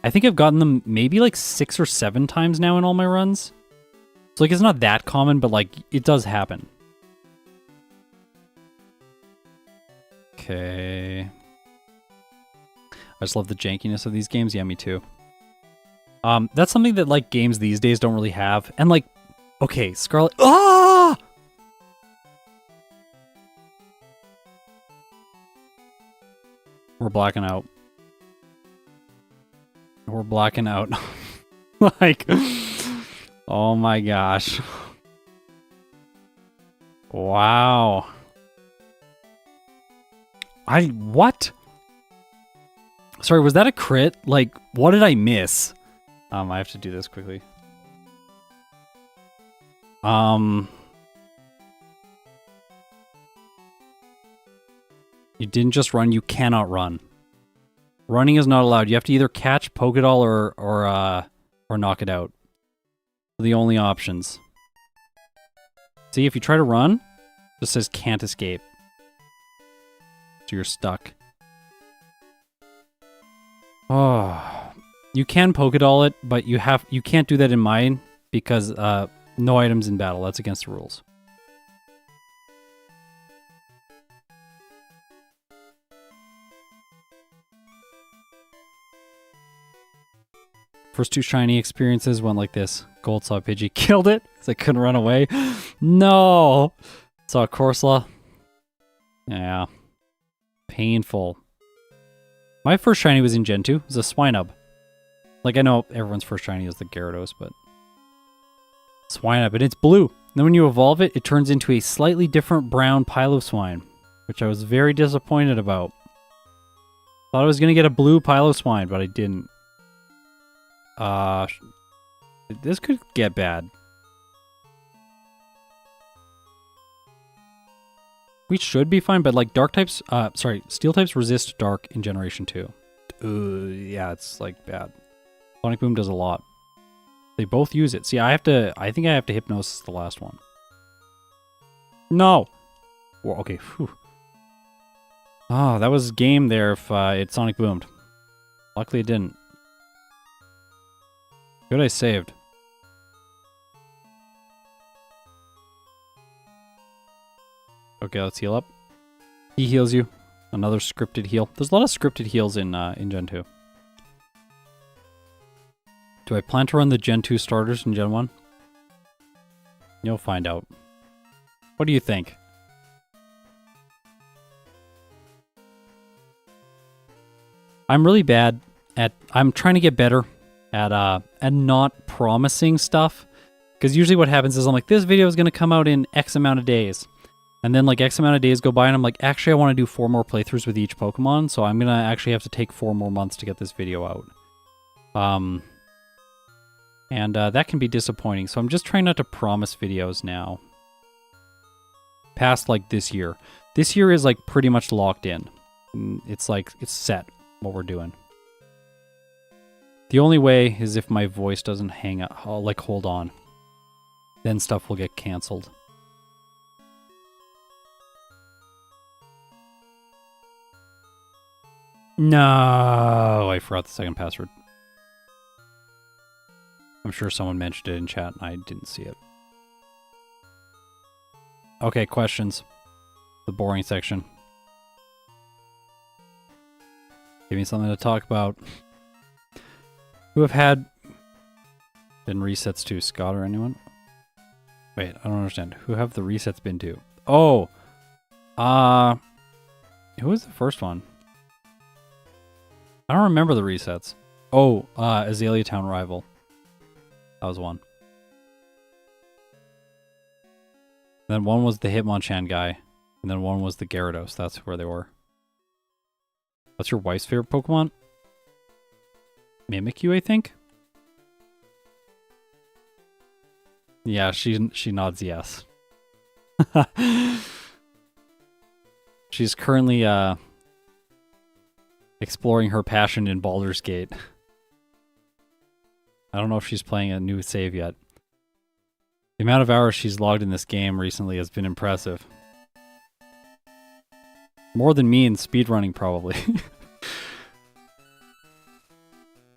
I think I've gotten them maybe like 6 or 7 times now in all my runs. So like it's not that common, but like it does happen. Okay. I just love the jankiness of these games. Yeah, me too. That's something that like games these days don't really have. And like, okay, Scarlet. Ah! We're blacking out. We're blacking out. Like, oh my gosh. Wow. What? Sorry, was that a crit? Like, what did I miss? I have to do this quickly. You didn't just run, you cannot run. Running is not allowed. You have to either catch Pokedoll or knock it out. The only options. See, if you try to run, it just says can't escape. So you're stuck. Oh, you can Pokedoll it, but you can't do that in mine because no items in battle. That's against the rules. First 2 shiny experiences went like this. Gold saw Pidgey, killed it because I couldn't run away. No! Saw Corsola. Yeah. Painful. My first shiny was in Gen 2. It was a Swinub. Like, I know everyone's first shiny is the Gyarados, but... Swinub, and it's blue. Then when you evolve it, it turns into a slightly different brown Piloswine, which I was very disappointed about. Thought I was going to get a blue Piloswine, but I didn't. This could get bad. We should be fine, but like dark types, steel types resist dark in Generation 2. Yeah, it's like bad. Sonic Boom does a lot. They both use it. See, I think I have to Hypnosis the last one. No! Well, okay, whew. Oh, that was game there if it Sonic Boomed. Luckily it didn't. Good I saved. Okay, let's heal up. He heals you. Another scripted heal. There's a lot of scripted heals in Gen 2. Do I plan to run the Gen 2 starters in Gen 1? You'll find out. What do you think? I'm really bad at... I'm trying to get better at not promising stuff. Because usually what happens is I'm like, this video is going to come out in X amount of days. And then like X amount of days go by and I'm like, actually I want to do 4 more playthroughs with each Pokemon. So I'm going to actually have to take 4 more months to get this video out. And that can be disappointing. So I'm just trying not to promise videos now. Past like this year. This year is like pretty much locked in. It's like, it's set what we're doing. The only way is if my voice doesn't hang up, I'll like hold on. Then stuff will get canceled. No, I forgot the second password. I'm sure someone mentioned it in chat and I didn't see it. Okay, questions. The boring section. Give me something to talk about. Who have had... Been resets to? Scott or anyone? Wait, I don't understand. Who have the resets been to? Oh! Who was the first one? I don't remember the resets. Oh, Azalea Town Rival. That was one. Then one was the Hitmonchan guy. And then one was the Gyarados. That's where they were. What's your wife's favorite Pokemon? Mimikyu, I think? Yeah, she nods yes. She's currently exploring her passion in Baldur's Gate. I don't know if she's playing a new save yet. The amount of hours she's logged in this game recently has been impressive. More than me in speedrunning, probably.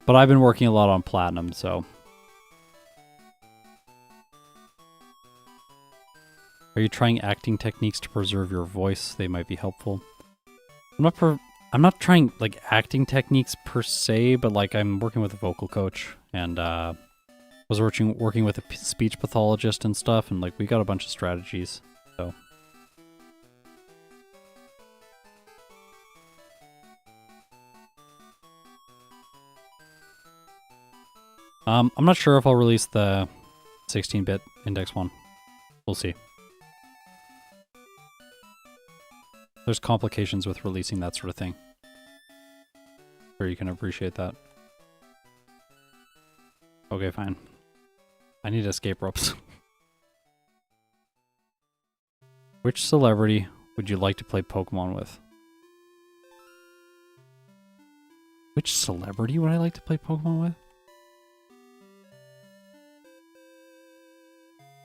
But I've been working a lot on Platinum, so... Are you trying acting techniques to preserve your voice? They might be helpful. I'm not trying, like, acting techniques per se, but, like, I'm working with a vocal coach, and, was working with a speech pathologist and stuff, and, like, we got a bunch of strategies, so... I'm not sure if I'll release the 16-bit Index one. We'll see. There's complications with releasing that sort of thing. Sure, you can appreciate that. Okay, fine. I need escape ropes. Which celebrity would you like to play Pokemon with? Which celebrity would I like to play Pokemon with?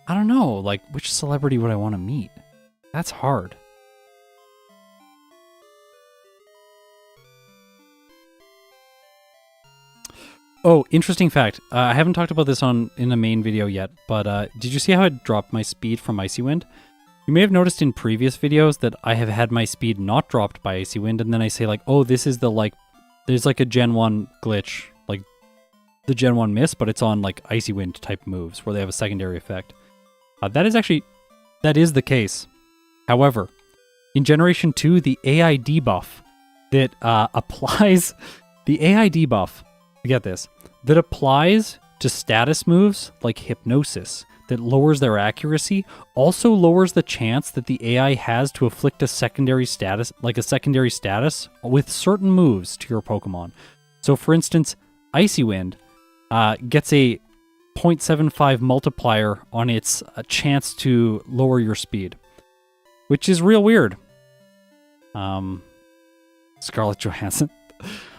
I don't know, like, which celebrity would I want to meet? That's hard. Oh, interesting fact. I haven't talked about this in a main video yet, but did you see how I dropped my speed from Icy Wind? You may have noticed in previous videos that I have had my speed not dropped by Icy Wind, and then I say like, oh, this is the, like, there's like a Gen 1 glitch, like, the Gen 1 Mist, but it's on like Icy Wind type moves where they have a secondary effect. That is the case. However, in Generation 2, the AI debuff that applies... The AI debuff, get this, that applies to status moves like Hypnosis that lowers their accuracy also lowers the chance that the AI has to afflict a secondary status, with certain moves to your Pokemon. So for instance, Icy Wind gets a 0.75 multiplier on its chance to lower your speed, which is real weird. Scarlett Johansson.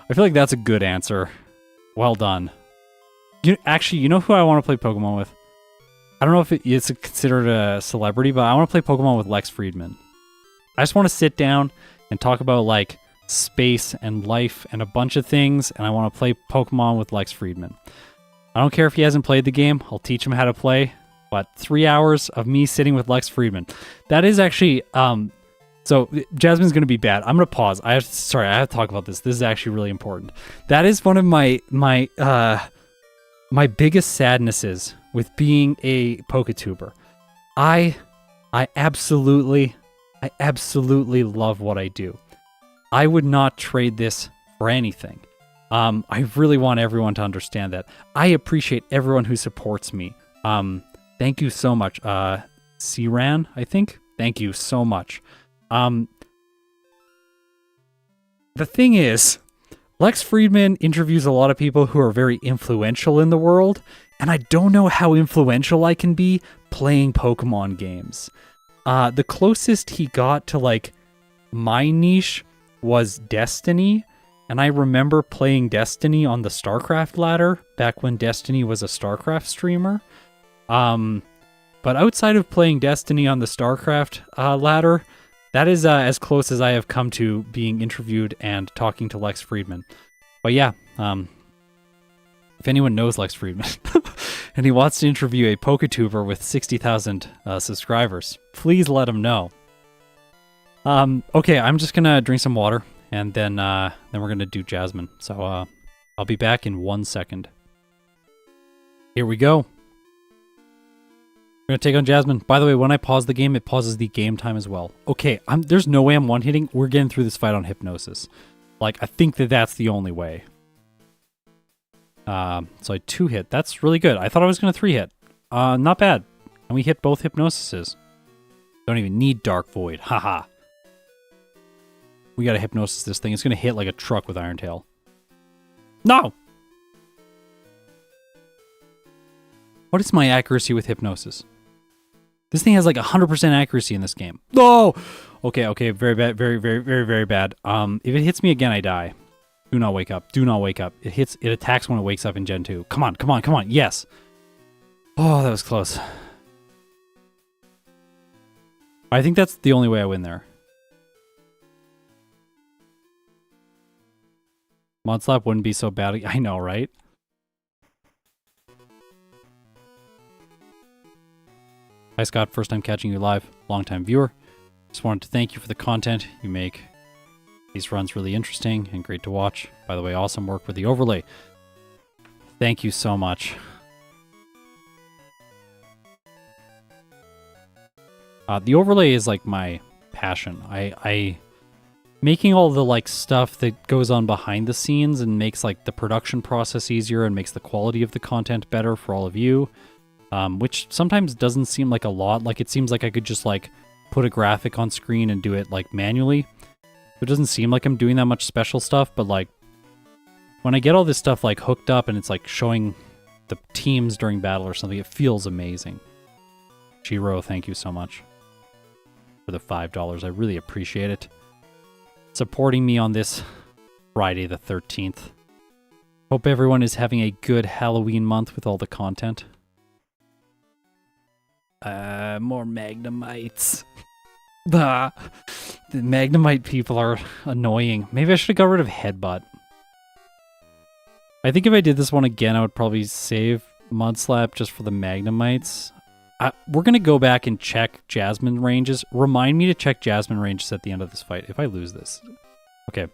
I feel like that's a good answer. Well done. You know who I want to play Pokemon with? I don't know if it's considered a celebrity, but I want to play Pokemon with Lex Friedman. I just want to sit down and talk about like space and life and a bunch of things, and I want to play Pokemon with Lex Friedman. I don't care if he hasn't played the game. I'll teach him how to play. But 3 hours of me sitting with Lex Friedman. That is actually... So Jasmine's going to be bad. I'm going to pause. I have to talk about this. This is actually really important. That is one of my biggest sadnesses with being a PokeTuber. I absolutely love what I do. I would not trade this for anything. I really want everyone to understand that. I appreciate everyone who supports me. Thank you so much. C-Ran, I think. Thank you so much. The thing is, Lex Friedman interviews a lot of people who are very influential in the world, and I don't know how influential I can be playing Pokemon games. The closest he got to like my niche was Destiny, and I remember playing Destiny on the StarCraft ladder back when Destiny was a StarCraft streamer. But outside of playing Destiny on the StarCraft ladder, that is as close as I have come to being interviewed and talking to Lex Friedman. But yeah, if anyone knows Lex Friedman and he wants to interview a PokeTuber with 60,000 subscribers, please let him know. Okay, I'm just gonna drink some water and then we're gonna do Jasmine. So I'll be back in 1 second. Here we go. We're going to take on Jasmine. By the way, when I pause the game, it pauses the game time as well. Okay, there's no way I'm one-hitting. We're getting through this fight on Hypnosis. Like, I think that's the only way. So I 2-hit. That's really good. I thought I was going to 3-hit. Not bad. And we hit both Hypnosises. Don't even need Dark Void. Haha. We got to Hypnosis this thing. It's going to hit like a truck with Iron Tail. No! What is my accuracy with Hypnosis? This thing has like 100% accuracy in this game. No! Okay, very bad, very bad. If it hits me again, I die. Do not wake up. Do not wake up. It attacks when it wakes up in Gen 2. Come on. Yes. Oh, that was close. I think that's the only way I win there. Mudslap wouldn't be so bad. I know, right? Hi Scott, first time catching you live, long time viewer. Just wanted to thank you for the content you make. These runs really interesting and great to watch. By the way, awesome work with the overlay. Thank you so much. The overlay is like my passion. I making all the like stuff that goes on behind the scenes and makes like the production process easier and makes the quality of the content better for all of you. Which sometimes doesn't seem like a lot. Like, it seems like I could just, like, put a graphic on screen and do it, like, manually. It doesn't seem like I'm doing that much special stuff, but, like, when I get all this stuff, like, hooked up and it's, like, showing the teams during battle or something, it feels amazing. Chiro, thank you so much for the $5. I really appreciate it. Supporting me on this Friday the 13th. Hope everyone is having a good Halloween month with all the content. More Magnemites. The Magnemite people are annoying. Maybe I should have got rid of Headbutt. I think if I did this one again, I would probably save Mudslap just for the Magnemites. We're going to go back and check Jasmine ranges. Remind me to check Jasmine ranges at the end of this fight if I lose this. Okay.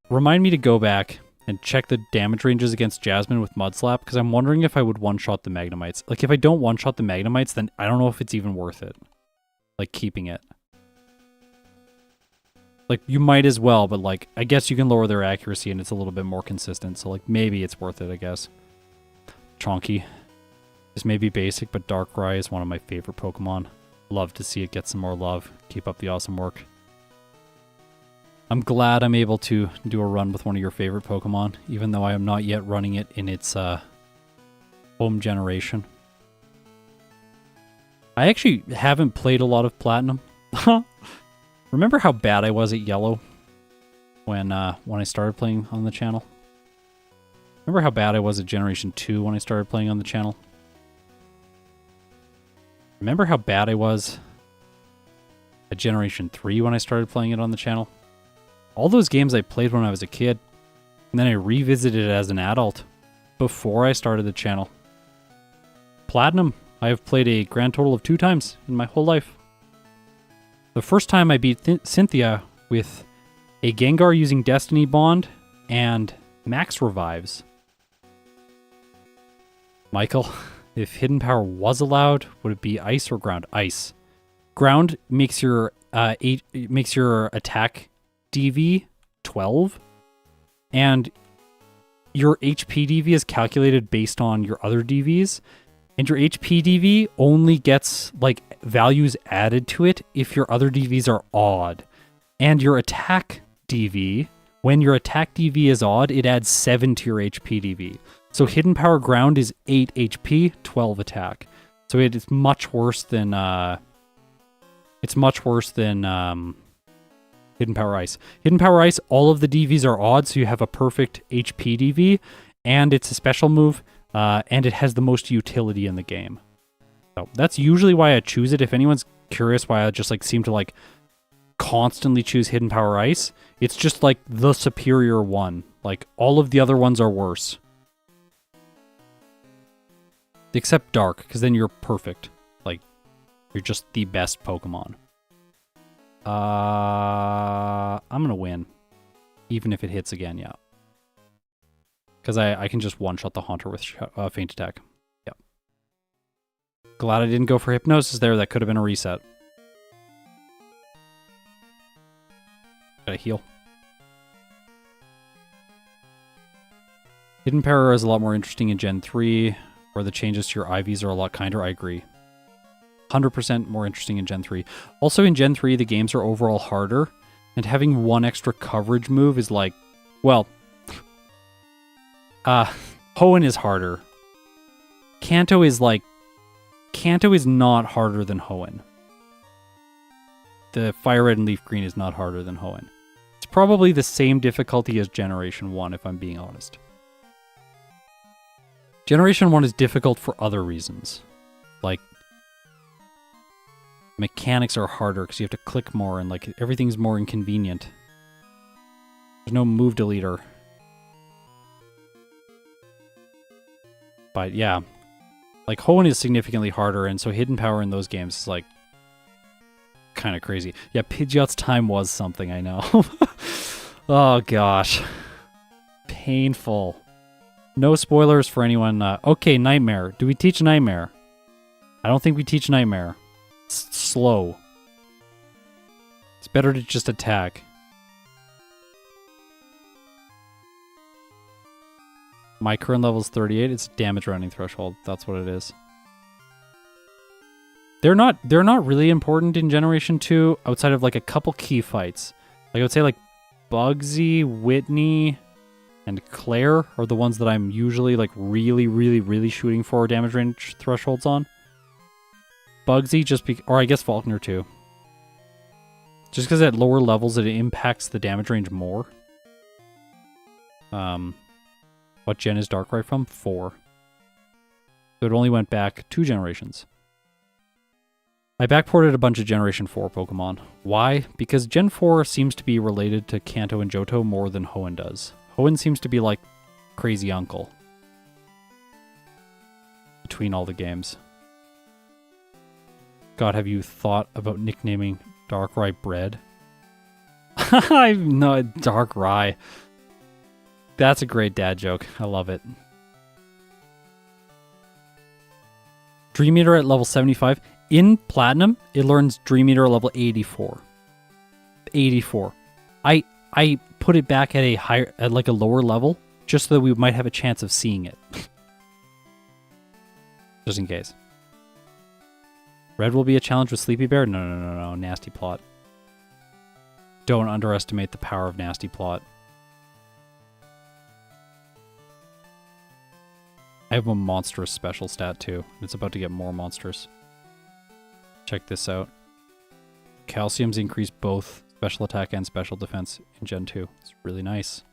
Remind me to go back and check the damage ranges against Jasmine with Mud Slap, because I'm wondering if I would one-shot the Magnemites. Like, if I don't one-shot the Magnemites, then I don't know if it's even worth it. Like, keeping it. Like, you might as well, but, like, I guess you can lower their accuracy and it's a little bit more consistent, so, like, maybe it's worth it, I guess. Chonky. This may be basic, but Darkrai is one of my favorite Pokemon. Love to see it get some more love. Keep up the awesome work. I'm glad I'm able to do a run with one of your favorite Pokemon, even though I am not yet running it in its home generation. I actually haven't played a lot of Platinum. Remember how bad I was at Yellow when I started playing on the channel? Remember how bad I was at Generation 2 when I started playing on the channel? Remember how bad I was at Generation 3 when I started playing it on the channel? All those games I played when I was a kid, and then I revisited it as an adult before I started the channel. Platinum, I have played a grand total of 2 times in my whole life. The first time I beat Cynthia with a Gengar using Destiny Bond and Max Revives. Michael, if Hidden Power was allowed, would it be Ice or Ground? Ice. Ground makes your attack DV 12, and your HP DV is calculated based on your other DVs, and your HP DV only gets like values added to it if your other DVs are odd, and your attack DV, when your attack DV is odd, it adds 7 to your HP DV. So Hidden Power Ground is 8 HP, 12 attack. So it is much worse than Hidden Power Ice. Hidden Power Ice, all of the DVs are odd, so you have a perfect HP DV, and it's a special move, and it has the most utility in the game. So that's usually why I choose it. If anyone's curious why I just like seem to like constantly choose Hidden Power Ice, it's just like the superior one. Like all of the other ones are worse. Except Dark, because then you're perfect. Like, you're just the best Pokemon. I'm gonna win. Even if it hits again, yeah. Because I can just one-shot the Haunter with Feint Attack. Yep. Glad I didn't go for Hypnosis there. That could have been a reset. Gotta heal. Hidden Power is a lot more interesting in Gen 3, where the changes to your IVs are a lot kinder. I agree. 100% more interesting in Gen 3. Also in Gen 3, the games are overall harder, and having one extra coverage move is like, well, Hoenn is harder. Kanto is not harder than Hoenn. The Fire Red and Leaf Green is not harder than Hoenn. It's probably the same difficulty as Generation 1, if I'm being honest. Generation 1 is difficult for other reasons. Like, mechanics are harder because you have to click more and like everything's more inconvenient. There's no move deleter. But yeah, like Hoenn is significantly harder, and so Hidden Power in those games is like kind of crazy. Yeah, Pidgeot's time was something, I know. Oh gosh. Painful. No spoilers for anyone. Okay, Nightmare. Do we teach Nightmare? I don't think we teach Nightmare. It's slow. It's better to just attack. My current level is 38. It's damage rounding threshold. That's what it is. They're not really important in Generation 2 outside of like a couple key fights. Like I would say like Bugsy, Whitney, and Claire are the ones that I'm usually like really shooting for damage range thresholds on. Bugsy or I guess Faulkner too. Just because at lower levels it impacts the damage range more. What gen is Darkrai from? 4. So it only went back 2 generations. I backported a bunch of Generation 4 Pokemon. Why? Because Gen 4 seems to be related to Kanto and Johto more than Hoenn does. Hoenn seems to be like crazy uncle between all the games. God, have you thought about nicknaming Darkrai Bread? I'm not Darkrai. That's a great dad joke. I love it. Dream Eater at level 75. In Platinum, it learns Dream Eater at level 84. 84. I put it back at at like a lower level just so that we might have a chance of seeing it. Just in case. Red will be a challenge with Sleepy Bear? No. Nasty Plot. Don't underestimate the power of Nasty Plot. I have a monstrous special stat too. It's about to get more monstrous. Check this out. Calcium's increased both special attack and special defense in Gen 2. It's really nice.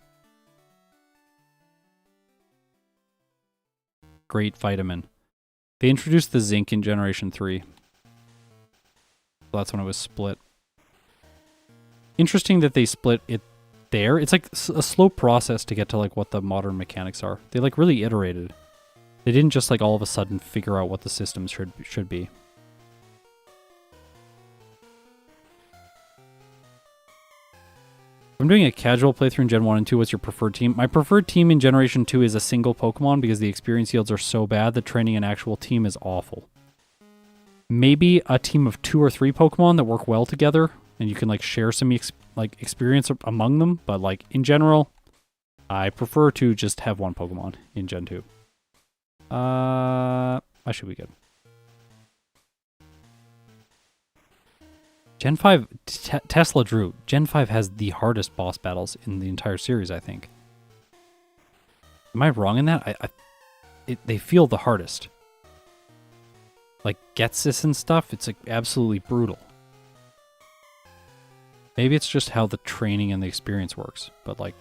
Great vitamin. They introduced the zinc in Generation 3. So that's when it was split. Interesting that they split it there. It's like a slow process to get to like what the modern mechanics are. They like really iterated. They didn't just like all of a sudden figure out what the systems should be. I'm doing a casual playthrough in Gen 1 and 2. What's your preferred team? My preferred team in Generation 2 is a single Pokemon because the experience yields are so bad that training an actual team is awful. Maybe a team of 2 or 3 Pokemon that work well together and you can like share some experience among them, but like in general, I prefer to just have one Pokemon in Gen 2. I should be good. Gen 5, Tesla Drew. Gen 5 has the hardest boss battles in the entire series, I think. Am I wrong in that? They feel the hardest. Like Getsis and stuff, it's like absolutely brutal. Maybe it's just how the training and the experience works, but like,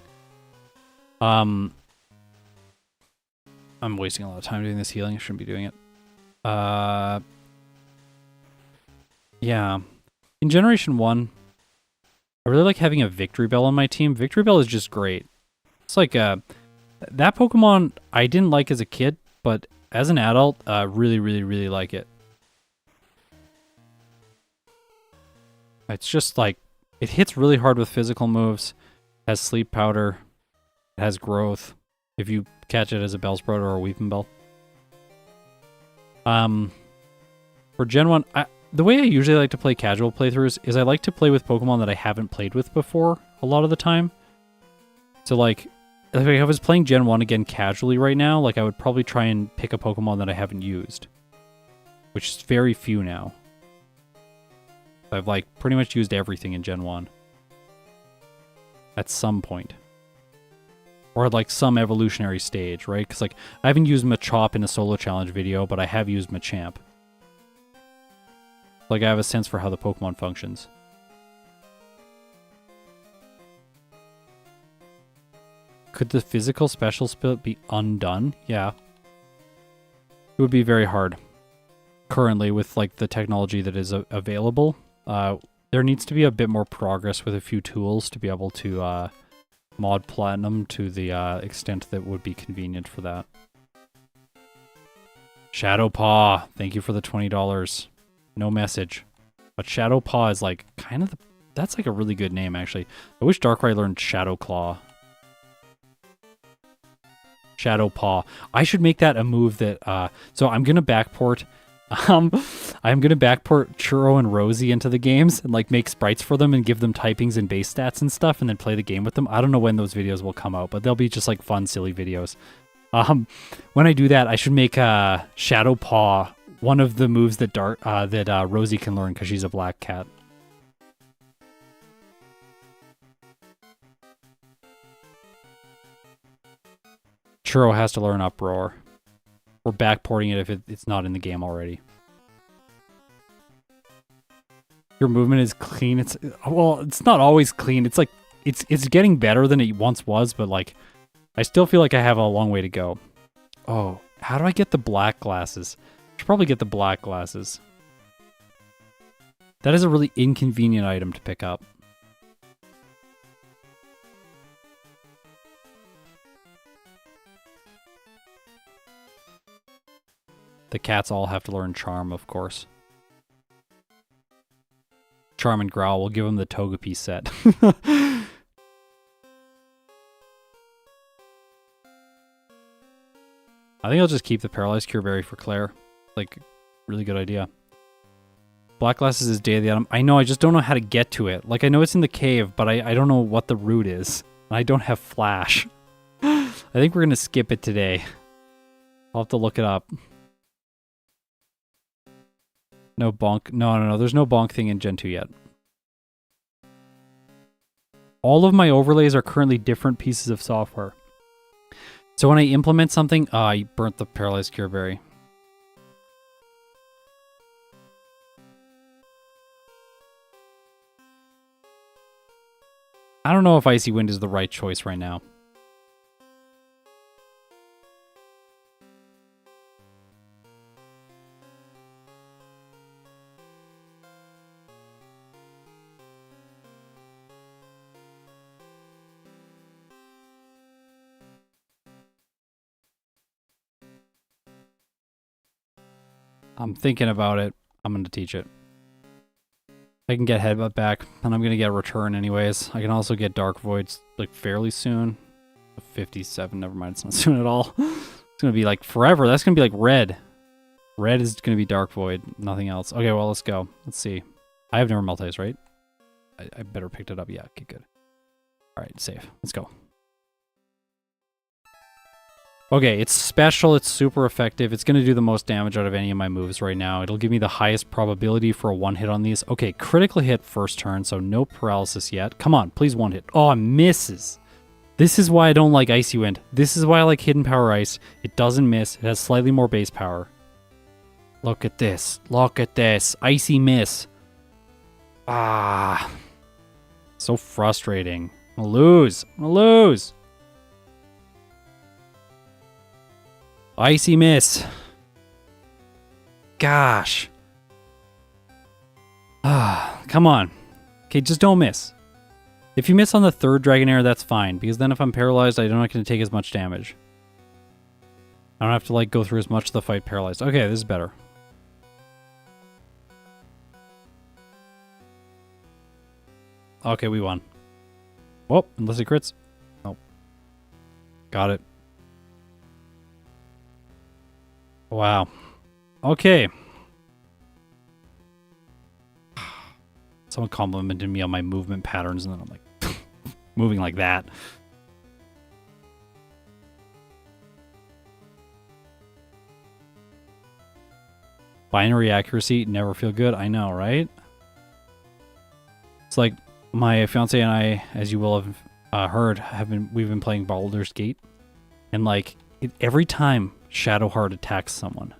I'm wasting a lot of time doing this healing. I shouldn't be doing it. Yeah. In Generation 1, I really like having a Victory Bell on my team. Victory Bell is just great. It's like, that Pokemon I didn't like as a kid, but as an adult, really like it. It's just like, it hits really hard with physical moves, has Sleep Powder, it has Growth, if you catch it as a Bellsprout or a Weeping Bell. For Gen 1, the way I usually like to play casual playthroughs is I like to play with Pokemon that I haven't played with before a lot of the time. So like, if I was playing Gen 1 again casually right now, like I would probably try and pick a Pokemon that I haven't used. Which is very few now. I've like pretty much used everything in Gen 1. At some point. Or at like some evolutionary stage, right? Because like, I haven't used Machop in a solo challenge video, but I have used Machamp. Like I have a sense for how the Pokemon functions. Could the physical special split be undone? Yeah. It would be very hard. Currently, with like the technology that is available, there needs to be a bit more progress with a few tools to be able to mod Platinum to the extent that would be convenient for that. Shadow Paw, thank you for the $20. No message. But Shadow Paw is like kind of that's like a really good name actually. I wish Darkrai learned Shadow Claw. Shadow Paw. I should make that a move that so I'm gonna backport I'm gonna backport Churro and Rosie into the games and like make sprites for them and give them typings and base stats and stuff and then play the game with them. I don't know when those videos will come out, but they'll be just like fun, silly videos. When I do that, I should make Shadow Paw one of the moves that Rosie can learn because she's a black cat. Churro has to learn Uproar. We're backporting it if it's not in the game already. Your movement is clean. Well, it's not always clean. It's like it's getting better than it once was, but like I still feel like I have a long way to go. Oh, how do I get the black glasses? I should probably get the black glasses. That is a really inconvenient item to pick up. The cats all have to learn Charm, of course. Charm and Growl. We'll give them the Togepi set. I think I'll just keep the Paralyzed Cure Berry for Claire. Like, really good idea. Black Glasses is Day of the Atom. I know, I just don't know how to get to it. Like, I know it's in the cave, but I don't know what the route is. I don't have Flash. I think we're going to skip it today. I'll have to look it up. No bonk. No. There's no bonk thing in Gen 2 yet. All of my overlays are currently different pieces of software. So when I implement something, I burnt the Paralyzed Cure Berry. I don't know if Icy Wind is the right choice right now. I'm thinking about it. I'm going to teach it. I can get Headbutt back, and I'm going to get Return anyways. I can also get Dark Voids, like, fairly soon. 57, never mind, it's not soon at all. It's going to be, like, forever. That's going to be, like, Red. Red is going to be Dark Void, nothing else. Okay, well, let's go. Let's see. I have never multis, right? I better picked it up. Yeah, okay, good. All right, save. Let's go. Okay, it's special, it's super effective. It's going to do the most damage out of any of my moves right now. It'll give me the highest probability for a one hit on these. Okay, critical hit first turn, so no paralysis yet. Come on, please one hit. Oh, it misses. This is why I don't like Icy Wind. This is why I like Hidden Power Ice. It doesn't miss. It has slightly more base power. Look at this. Look at this. Icy miss. Ah. So frustrating. I'm gonna lose. I'm gonna lose. Icy miss. Gosh. Ah, come on. Okay, just don't miss. If you miss on the third Dragonair, that's fine, because then if I'm paralyzed, I'm not going to take as much damage. I don't have to, like, go through as much of the fight paralyzed. Okay, this is better. Okay, we won. Oh, unless it crits. Nope. Got it. Wow. Okay. Someone complimented me on my movement patterns, and then I'm like, moving like that. Binary accuracy, never feel good. I know, right? It's like my fiance and I, as you will have heard, we've been playing Baldur's Gate, and like every time Shadowheart attacks someone,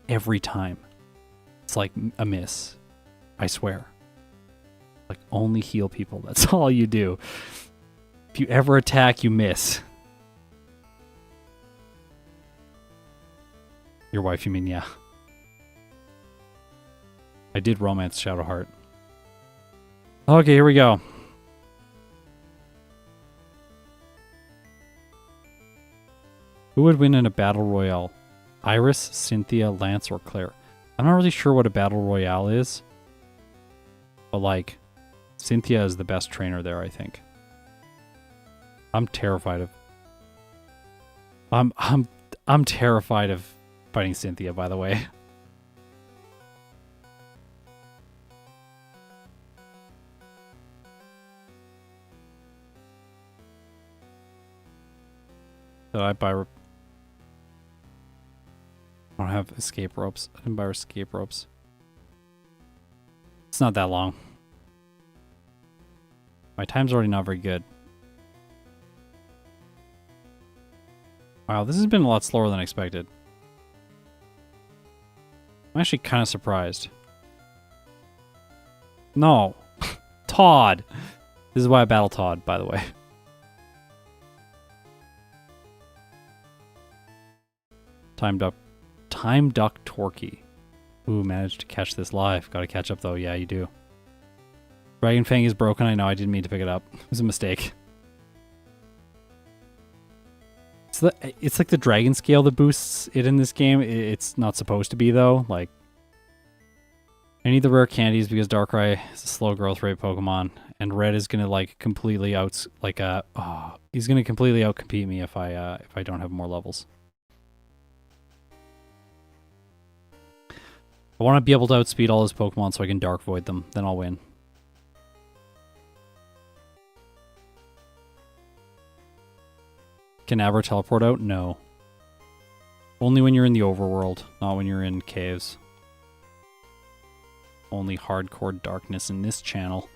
every time, it's like a miss. I swear. Like, only heal people. That's all you do. If you ever attack, you miss. Your wife, you mean? Yeah. I did romance Shadowheart. Okay, here we go. Who would win in a battle royale? Iris, Cynthia, Lance, or Claire? I'm not really sure what a battle royale is, but like, Cynthia is the best trainer there, I think. I'm terrified of. I'm terrified of fighting Cynthia, by the way. Did I buy? I don't have escape ropes. I didn't buy escape ropes. It's not that long. My time's already not very good. Wow, this has been a lot slower than I expected. I'm actually kind of surprised. No. Todd. This is why I battle Todd, by the way. Time Duck Torquey. Ooh, managed to catch this live. Gotta catch up though. Yeah, you do. Dragon Fang is broken. I know, I didn't mean to pick it up. It was a mistake. It's like the dragon scale that boosts it in this game. It's not supposed to be though. Like, I need the rare candies because Darkrai is a slow growth rate Pokemon, and Red is gonna like completely he's gonna completely outcompete me if I don't have more levels. I want to be able to outspeed all his Pokemon so I can Dark Void them. Then I'll win. Can Abra teleport out? No. Only when you're in the overworld, not when you're in caves. Only hardcore darkness in this channel.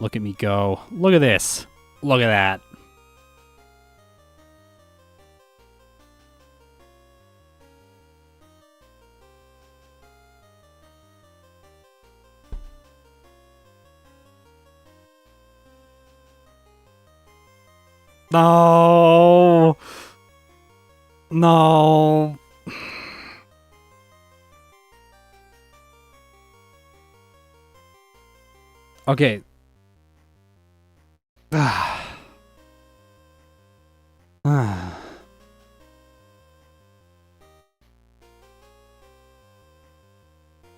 Look at me go. Look at this. Look at that. No. No. Okay. So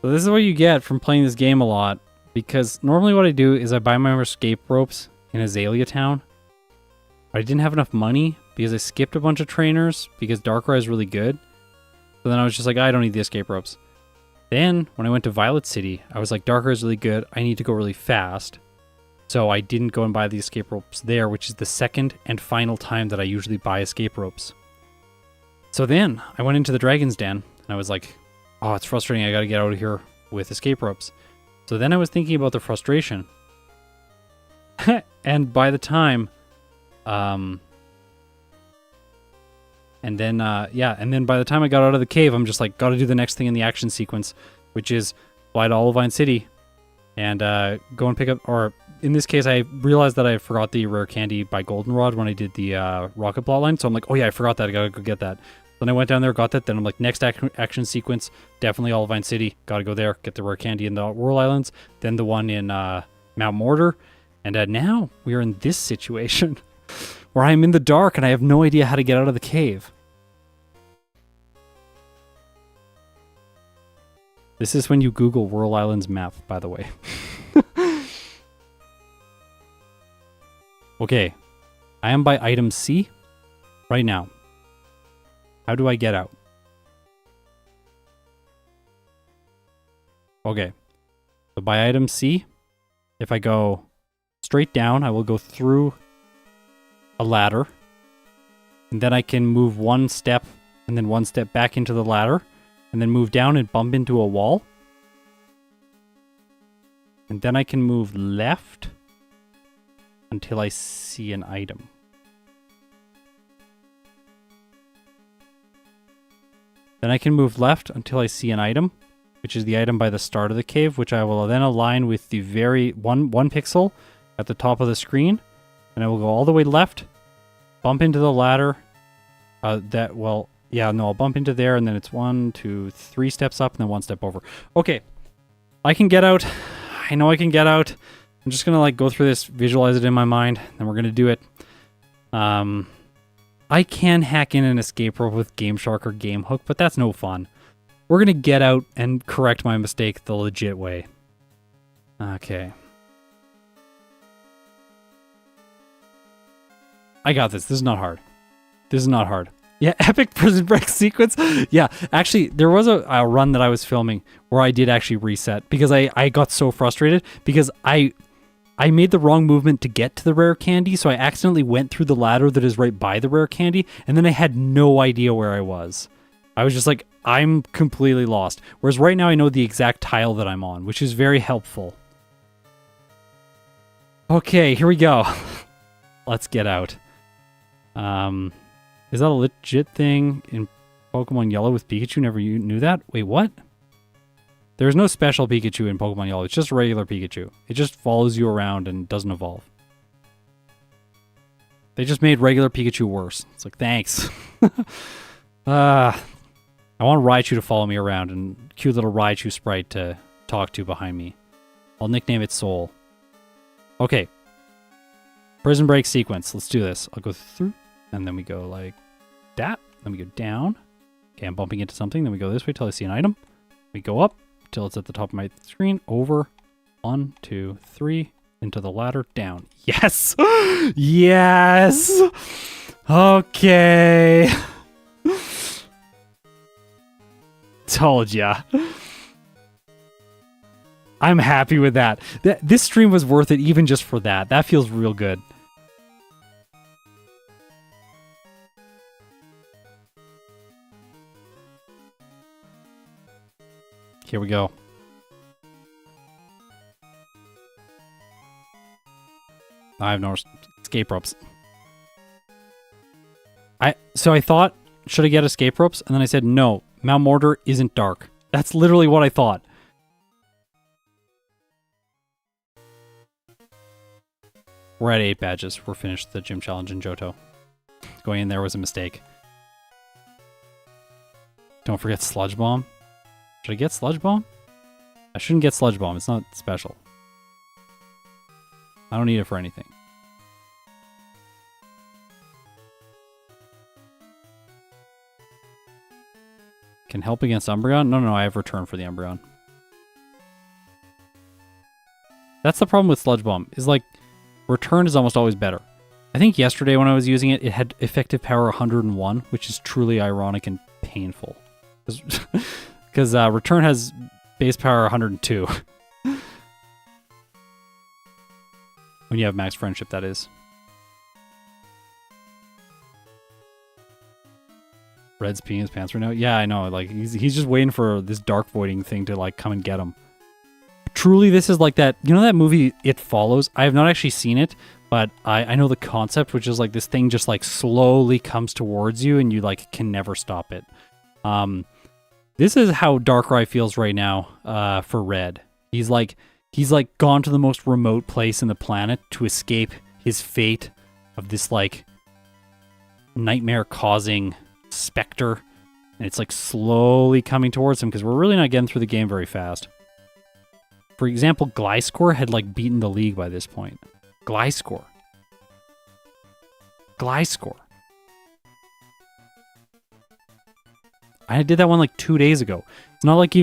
this is what you get from playing this game a lot, because normally what I do is I buy my escape ropes in Azalea Town. But I didn't have enough money because I skipped a bunch of trainers because Darkrai is really good. So then I was just like, I don't need the escape ropes. Then when I went to Violet City, I was like, Darkrai is really good. I need to go really fast. So I didn't go and buy the escape ropes there, which is the second and final time that I usually buy escape ropes. So then I went into the Dragon's Den and I was like, oh, it's frustrating. I got to get out of here with escape ropes. So then I was thinking about the frustration. And by the time... and then by the time I got out of the cave, I'm just like, gotta do the next thing in the action sequence, which is fly to Olivine City and go and pick up, or in this case, I realized that I forgot the rare candy by Goldenrod when I did the rocket plotline, so I'm like, oh yeah, I forgot that, I gotta go get that. Then I went down there, got that, then I'm like, next action sequence, definitely Olivine City, gotta go there, get the rare candy in the Whirl Islands, then the one in Mount Mortar, and now we are in this situation. Where I'm in the dark and I have no idea how to get out of the cave. This is when you Google Whirl Islands map, by the way. Okay. I am by item C right now. How do I get out? Okay. So by item C, if I go straight down, I will go through a ladder, and then I can move one step and then one step back into the ladder and then move down and bump into a wall, and then I can move left until I see an item. Then I can move left until I see an item, which is the item by the start of the cave, which I will then align with the very one pixel at the top of the screen. And I will go all the way left, bump into the ladder. I'll bump into there, and then it's 1, 2, 3 steps up, and then 1 step over. Okay, I can get out. I know I can get out. I'm just gonna go through this, visualize it in my mind, and we're gonna do it. I can hack in an escape rope with Game Shark or Game Hook, but that's no fun. We're gonna get out and correct my mistake the legit way. Okay. I got this. This is not hard. This is not hard. Yeah, epic prison break sequence. Yeah, actually, there was a run that I was filming where I did actually reset because I got so frustrated because I made the wrong movement to get to the rare candy, so I accidentally went through the ladder that is right by the rare candy, and then I had no idea where I was. I was just like, I'm completely lost. Whereas right now I know the exact tile that I'm on, which is very helpful. Okay, here we go. Let's get out. Is that a legit thing in Pokemon Yellow with Pikachu? Never knew that? Wait, what? There's no special Pikachu in Pokemon Yellow. It's just a regular Pikachu. It just follows you around and doesn't evolve. They just made regular Pikachu worse. It's like, thanks. I want Raichu to follow me around and cute little Raichu sprite to talk to behind me. I'll nickname it Soul. Okay. Prison break sequence. Let's do this. I'll go through, and then we go like that. Then we go down. Okay, I'm bumping into something. Then we go this way till I see an item. We go up till it's at the top of my screen. Over. 1, 2, 3. Into the ladder. Down. Yes! Yes! Okay. Told ya. I'm happy with that. This stream was worth it even just for that. That feels real good. Here we go. I have no escape ropes. So I thought, should I get escape ropes? And then I said, no, Mount Mortar isn't dark. That's literally what I thought. We're at 8 badges. We're finished the gym challenge in Johto. Going in there was a mistake. Don't forget Sludge Bomb. Should I get Sludge Bomb? I shouldn't get Sludge Bomb. It's not special. I don't need it for anything. Can help against Umbreon? No, I have Return for the Umbreon. That's the problem with Sludge Bomb, is like, Return is almost always better. I think yesterday when I was using it, it had effective power 101, which is truly ironic and painful. Because Return has base power 102. When you have max friendship, that is. Red's peeing his pants right now. Yeah, I know. Like he's just waiting for this dark voiding thing to like come and get him. Truly, this is like that. You know that movie It Follows? I have not actually seen it, but I know the concept, which is like this thing just like slowly comes towards you, and you like can never stop it. This is how Darkrai feels right now. For Red, he's like gone to the most remote place in the planet to escape his fate of this like nightmare-causing specter, and it's like slowly coming towards him because we're really not getting through the game very fast. For example, Gliscor had like beaten the league by this point. Gliscor. I did that one like 2 days ago. It's not like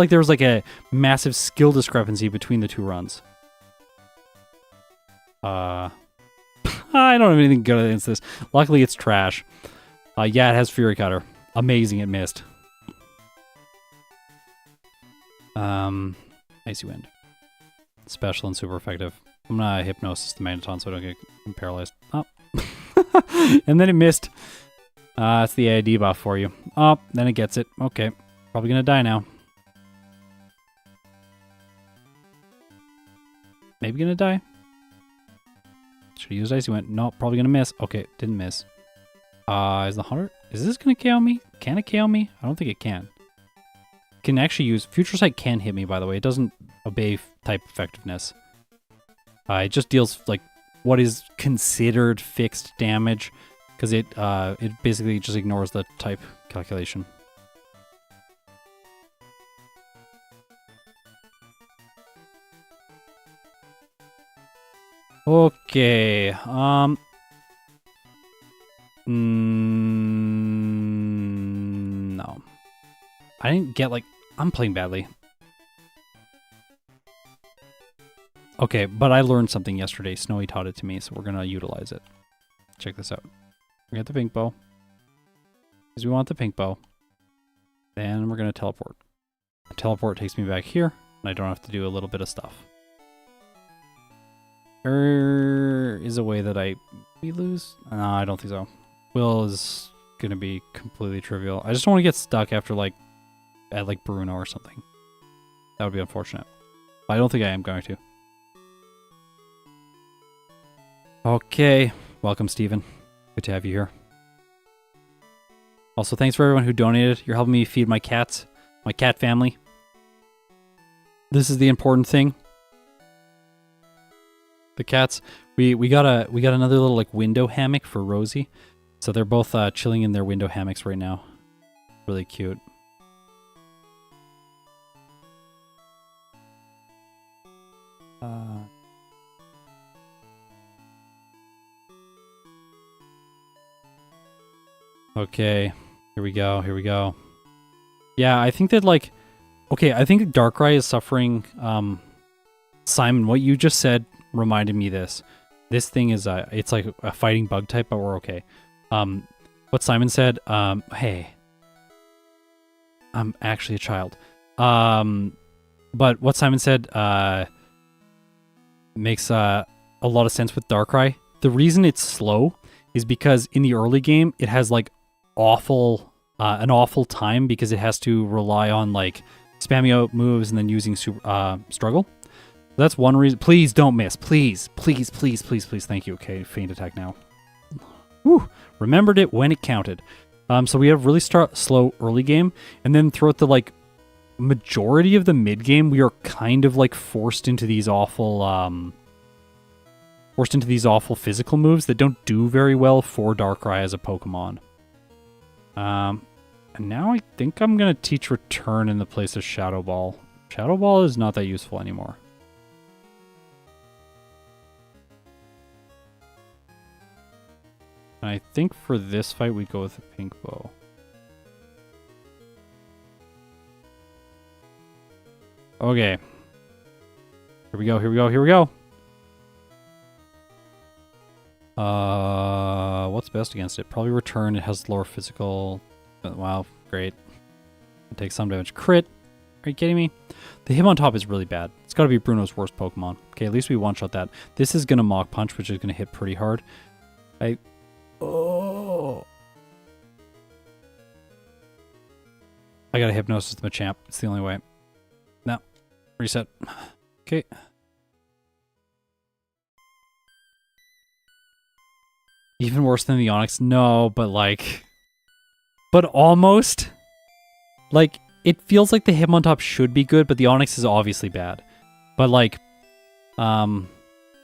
there was like a massive skill discrepancy between the two runs. I don't have anything good against this. Luckily, it's trash. Yeah, it has Fury Cutter. Amazing, it missed. Icy Wind. Special and super effective. I'm gonna Hypnosis the Magneton so I don't get paralyzed. Oh. And then it missed. It's the AID buff for you. Oh, then it gets it. Okay. Probably gonna die now. Maybe gonna die. Should have used Icy Wind. No, probably gonna miss. Okay, didn't miss. Is the 100? Is this gonna KO me? Can it KO me? I don't think it can. Can actually use Future Sight. Can hit me, by the way. It doesn't obey type effectiveness. It just deals like what is considered fixed damage because it basically just ignores the type calculation. Okay. No. I didn't get like... I'm playing badly. Okay, but I learned something yesterday. Snowy taught it to me, so we're going to utilize it. Check this out. We got the pink bow. Because we want the pink bow. Then we're going to teleport. The teleport takes me back here, and I don't have to do a little bit of stuff. There is a way that we lose? No, I don't think so. Will is going to be completely trivial. I just don't want to get stuck after like at like Bruno or something. That would be unfortunate. But I don't think I am going to. Okay. Welcome, Steven. Good to have you here. Also, thanks for everyone who donated. You're helping me feed my cats, my cat family. This is the important thing. The cats. We got another little like window hammock for Rosie. So they're both chilling in their window hammocks right now. Really cute. Okay, here we go. Yeah, I think that like, okay, I think Darkrai is suffering. Simon, what you just said reminded me this. This thing is it's like a fighting bug type, but we're okay. What Simon said, hey, I'm actually a child. But what Simon said makes a lot of sense with Darkrai. The reason it's slow is because in the early game, it has like an awful time because it has to rely on like spamming out moves and then using struggle. That's one reason. Please don't miss. Please, please, please, please, please. Thank you. Okay, faint attack now. Whew. Remembered it when it counted. So we have really slow early game, and then throughout the like majority of the mid game, we are kind of like forced into these awful physical moves that don't do very well for Darkrai as a Pokemon. And now I think I'm gonna teach Return in the place of Shadow Ball. Shadow Ball is not that useful anymore. And I think for this fight, we go with the Pink Bow. Okay. Here we go, here we go, here we go. What's best against it? Probably Return. It has lower physical. Wow, great. It takes some damage. Crit. Are you kidding me? The Hitmontop is really bad. It's got to be Bruno's worst Pokemon. Okay, at least we one-shot that. This is going to Mach Punch, which is going to hit pretty hard. Oh. I got a Hypnosis to Machamp. It's the only way. No. Reset. Okay. Even worse than the Onix? No, but like... But almost. Like, it feels like the Hitmontop should be good, but the Onix is obviously bad. But like...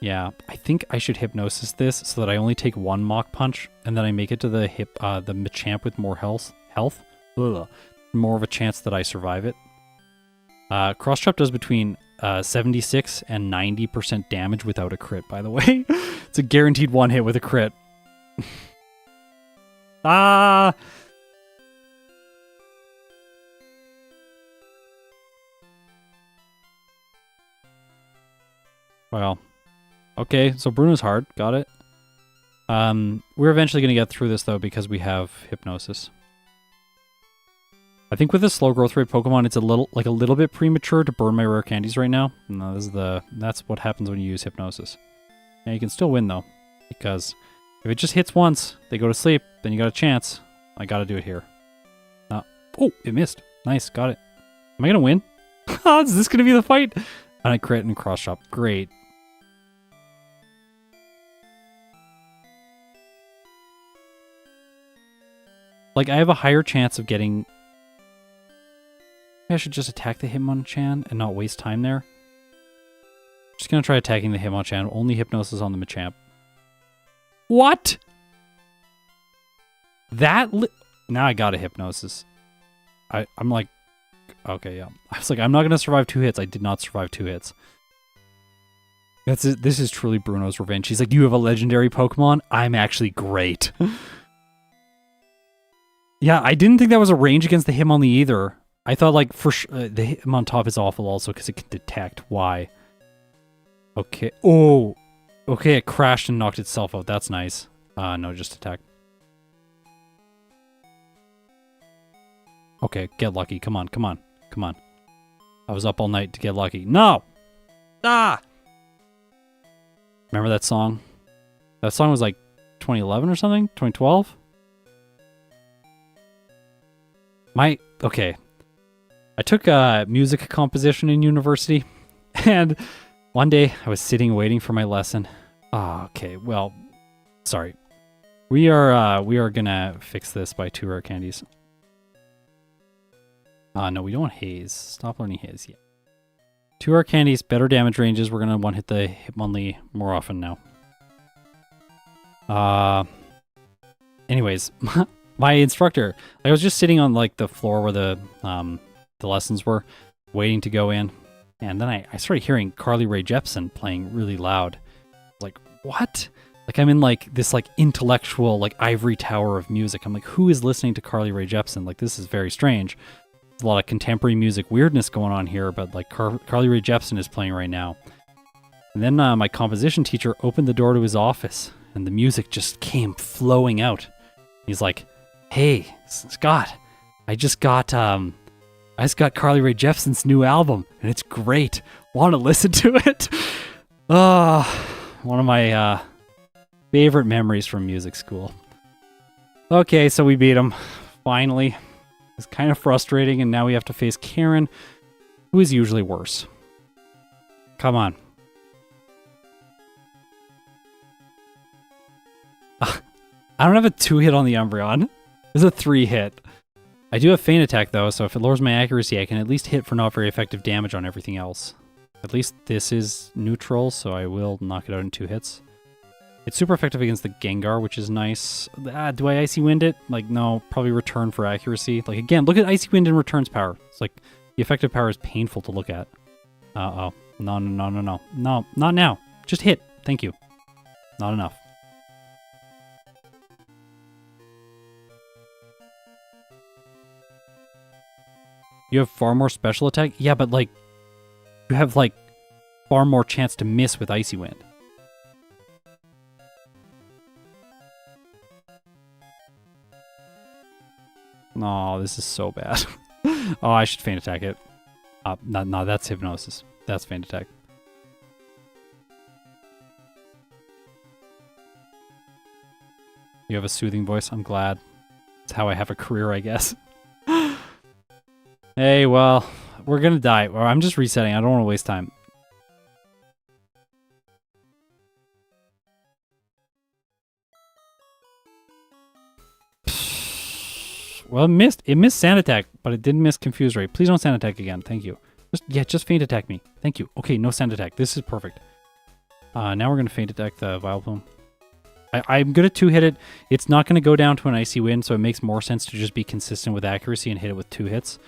Yeah, I think I should Hypnosis this so that I only take one Mach Punch, and then I make it to the Machamp with more health. Ugh. More of a chance that I survive it. Cross Chop does between 76 and 90% damage without a crit, by the way. It's a guaranteed one hit with a crit. Ah! Well... Okay, so Bruno's hard. Got it. We're eventually going to get through this, though, because we have Hypnosis. I think with a slow growth rate Pokemon, it's a little bit premature to burn my rare candies right now. No, that's what happens when you use Hypnosis. And you can still win, though, because if it just hits once, they go to sleep, then you got a chance. I got to do it here. Oh, it missed. Nice, got it. Am I going to win? Is this going to be the fight? And I crit and cross chop. Great. Like, I have a higher chance of getting... Maybe I should just attack the Hitmonchan and not waste time there. Just gonna try attacking the Hitmonchan. Only Hypnosis on the Machamp. What? Now I got a Hypnosis. I'm like... Okay, yeah. I was like, I'm not gonna survive 2 hits. I did not survive 2 hits. This is truly Bruno's revenge. He's like, you have a legendary Pokemon? I'm actually great. Yeah, I didn't think that was a range against the Hitmonlee either. I thought, like, for the Hitmontop is awful also because it can detect. Why? Okay. Oh! Okay, it crashed and knocked itself out. That's nice. No, just attack. Okay, get lucky. Come on, come on, come on. I was up all night to get lucky. No! Ah! Remember that song? That song was like 2011 or something? 2012? Okay. I took music composition in university, and one day I was sitting waiting for my lesson. Okay, well, sorry. We are gonna fix this by 2 rare candies. No, we don't want Haze. Stop learning Haze yet. 2 rare candies, better damage ranges. We're gonna one-hit the Hitmonlee more often now. Anyways, my instructor, I was just sitting on like the floor where the lessons were, waiting to go in, and then I started hearing Carly Rae Jepsen playing really loud. I was like, what? Like I'm in like this like intellectual like ivory tower of music. I'm like, who is listening to Carly Rae Jepsen? Like this is very strange. There's a lot of contemporary music weirdness going on here, but like Carly Rae Jepsen is playing right now. And then my composition teacher opened the door to his office, and the music just came flowing out. He's like, "Hey, Scott, I just got I just got Carly Rae Jepsen's new album, and it's great. Want to listen to it? One of my favorite memories from music school. Okay, so we beat him. Finally. It's kind of frustrating, and now we have to face Karen, who is usually worse. Come on. I don't have a 2-hit on the Umbreon. There's a 3-hit. I do have Feint Attack, though, so if it lowers my accuracy, I can at least hit for not very effective damage on everything else. At least this is neutral, so I will knock it out in 2 hits. It's super effective against the Gengar, which is nice. Do I Icy Wind it? Like, no, probably return for accuracy. Like, again, look at Icy Wind and return's power. It's like, the effective power is painful to look at. Uh-oh. No. No, not now. Just hit. Thank you. Not enough. You have far more special attack? Yeah, but, like, you have, like, far more chance to miss with Icy Wind. No, this is so bad. Oh, I should Feint Attack it. No, that's Hypnosis. That's Feint Attack. You have a soothing voice. I'm glad. It's how I have a career, I guess. Hey, well, we're gonna die. Or I'm just resetting. I don't want to waste time. Well, it missed Sand Attack, but it didn't miss Confuse Ray. Please don't Sand Attack again. Thank you. Just Feint Attack me. Thank you. Okay, no Sand Attack. This is perfect. Now we're going to Feint Attack the Vileplume. I'm going to 2-hit it. It's not going to go down to an Icy Wind, so it makes more sense to just be consistent with accuracy and hit it with 2 hits.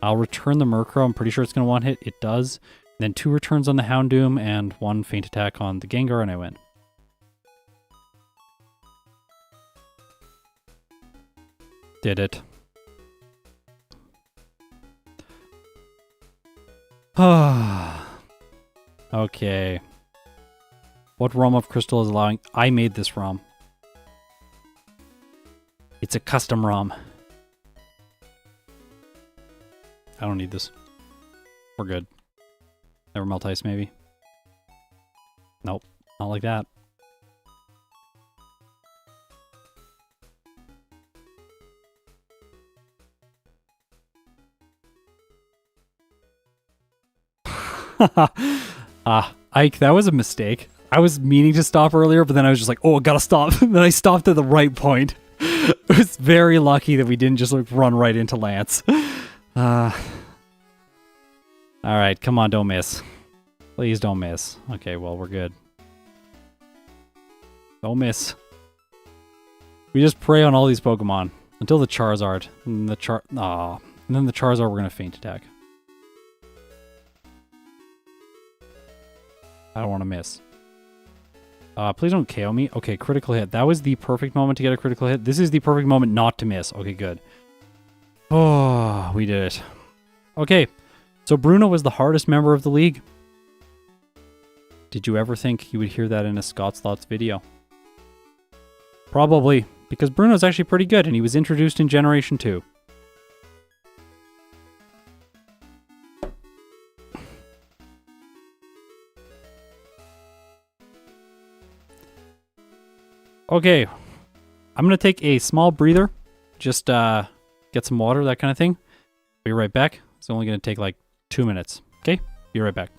I'll return the Murkrow. I'm pretty sure it's going to 1-hit. It does. Then 2 returns on the Houndoom and 1 Feint Attack on the Gengar, and I win. Did it. Okay. What ROM of Crystal is allowing? I made this ROM. It's a custom ROM. I don't need this. We're good. Never Melt Ice, maybe? Nope. Not like that. Ike, that was a mistake. I was meaning to stop earlier, but then I was just like, oh, I gotta stop. Then I stopped at the right point. It was very lucky that we didn't just like run right into Lance. Alright, come on, don't miss. Please don't miss. Okay, well, we're good. Don't miss. We just prey on all these Pokemon until the Charizard. And then the Charizard we're gonna Feint Attack. I don't want to miss. Please don't KO me. Okay, critical hit. That was the perfect moment to get a critical hit. This is the perfect moment not to miss. Okay, good. Oh, we did it. Okay, so Bruno was the hardest member of the league. Did you ever think you would hear that in a Scott's Thoughts video? Probably, because Bruno's actually pretty good, and he was introduced in Generation 2. Okay, I'm going to take a small breather, just get some water, that kind of thing. Be right back. It's only going to take like 2 minutes. Okay, be right back.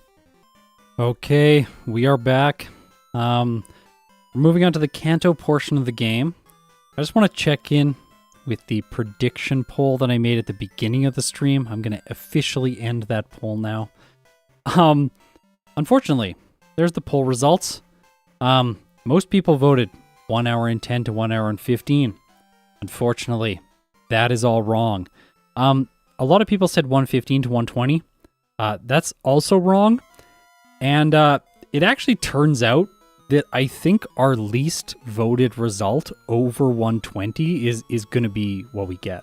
Okay, we are back. We're moving on to the Kanto portion of the game. I just want to check in with the prediction poll that I made at the beginning of the stream. I'm going to officially end that poll now. Unfortunately, there's the poll results. Most people voted 1 hour and 10 to 1 hour and 15. Unfortunately, that is all wrong. A lot of people said 115 to 120. That's also wrong. And it actually turns out that I think our least voted result over 120 is going to be what we get.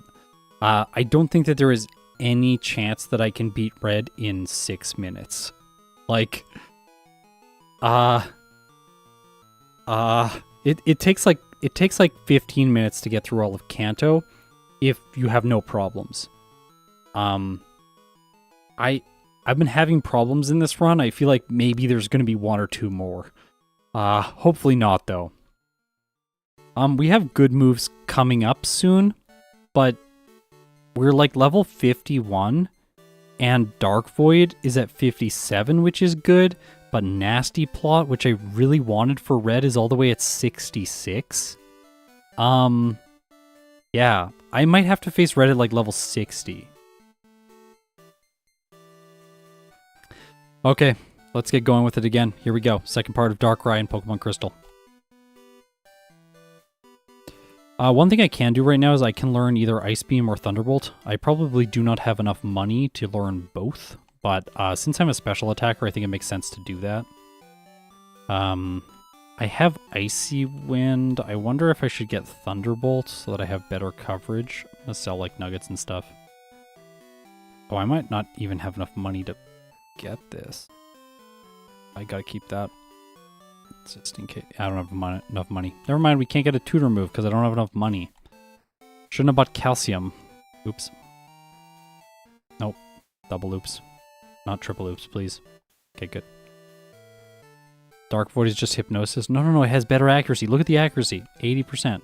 I don't think that there is any chance that I can beat Red in 6 minutes. Like, It takes like 15 minutes to get through all of Kanto if you have no problems. I've been having problems in this run. I feel like maybe there's going to be one or two more. Hopefully not, though. We have good moves coming up soon, but we're like level 51, and Dark Void is at 57, which is good, but Nasty Plot, which I really wanted for red, is all the way at 66. Yeah, I might have to face red at like level 60. Okay, let's get going with it again. Here we go. Second part of Darkrai and Pokemon Crystal. One thing I can do right now is I can learn either Ice Beam or Thunderbolt. I probably do not have enough money to learn both, but since I'm a special attacker, I think it makes sense to do that. I have Icy Wind. I wonder if I should get Thunderbolt so that I have better coverage. I'm gonna sell like nuggets and stuff. Oh, I might not even have enough money to get this. I gotta keep that. Just in case. I don't have enough money. Never mind, we can't get a tutor move because I don't have enough money. Shouldn't have bought calcium. Oops. Nope. Double oops. Not triple oops, please. Okay, good. Dark Void is just Hypnosis. No, it has better accuracy. Look at the accuracy. 80%.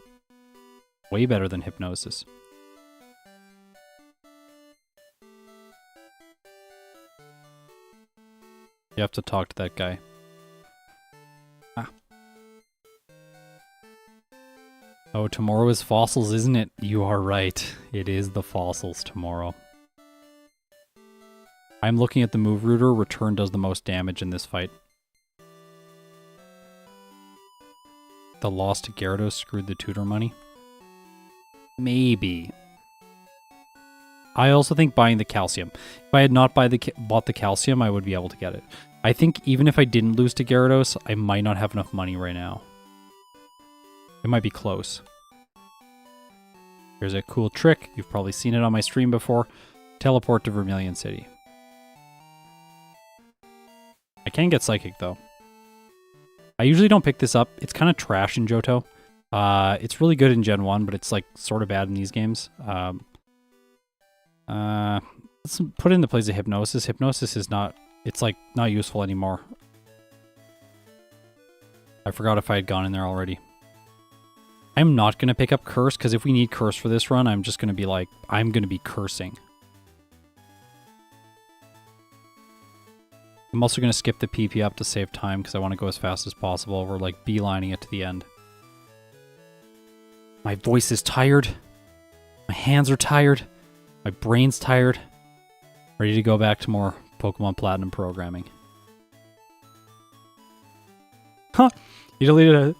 Way better than Hypnosis. You have to talk to that guy. Oh, tomorrow is fossils, isn't it? You are right. It is the fossils tomorrow. I'm looking at the move router. Return does the most damage in this fight. The loss to Gyarados screwed the tutor money. Maybe. I also think buying the calcium. If I had not bought the calcium, I would be able to get it. I think even if I didn't lose to Gyarados, I might not have enough money right now. It might be close. Here's a cool trick. You've probably seen it on my stream before. Teleport to Vermilion City. I can get Psychic, though. I usually don't pick this up. It's kind of trash in Johto. It's really good in Gen 1, but it's like sort of bad in these games. Let's put it in the place of Hypnosis. Hypnosis is not... It's like not useful anymore. I forgot if I had gone in there already. I'm not going to pick up Curse, because if we need Curse for this run, I'm just going to be like, I'm going to be cursing. I'm also going to skip the PP up to save time, because I want to go as fast as possible. We're like beelining it to the end. My voice is tired. My hands are tired. My brain's tired. Ready to go back to more Pokemon Platinum programming. Huh! You deleted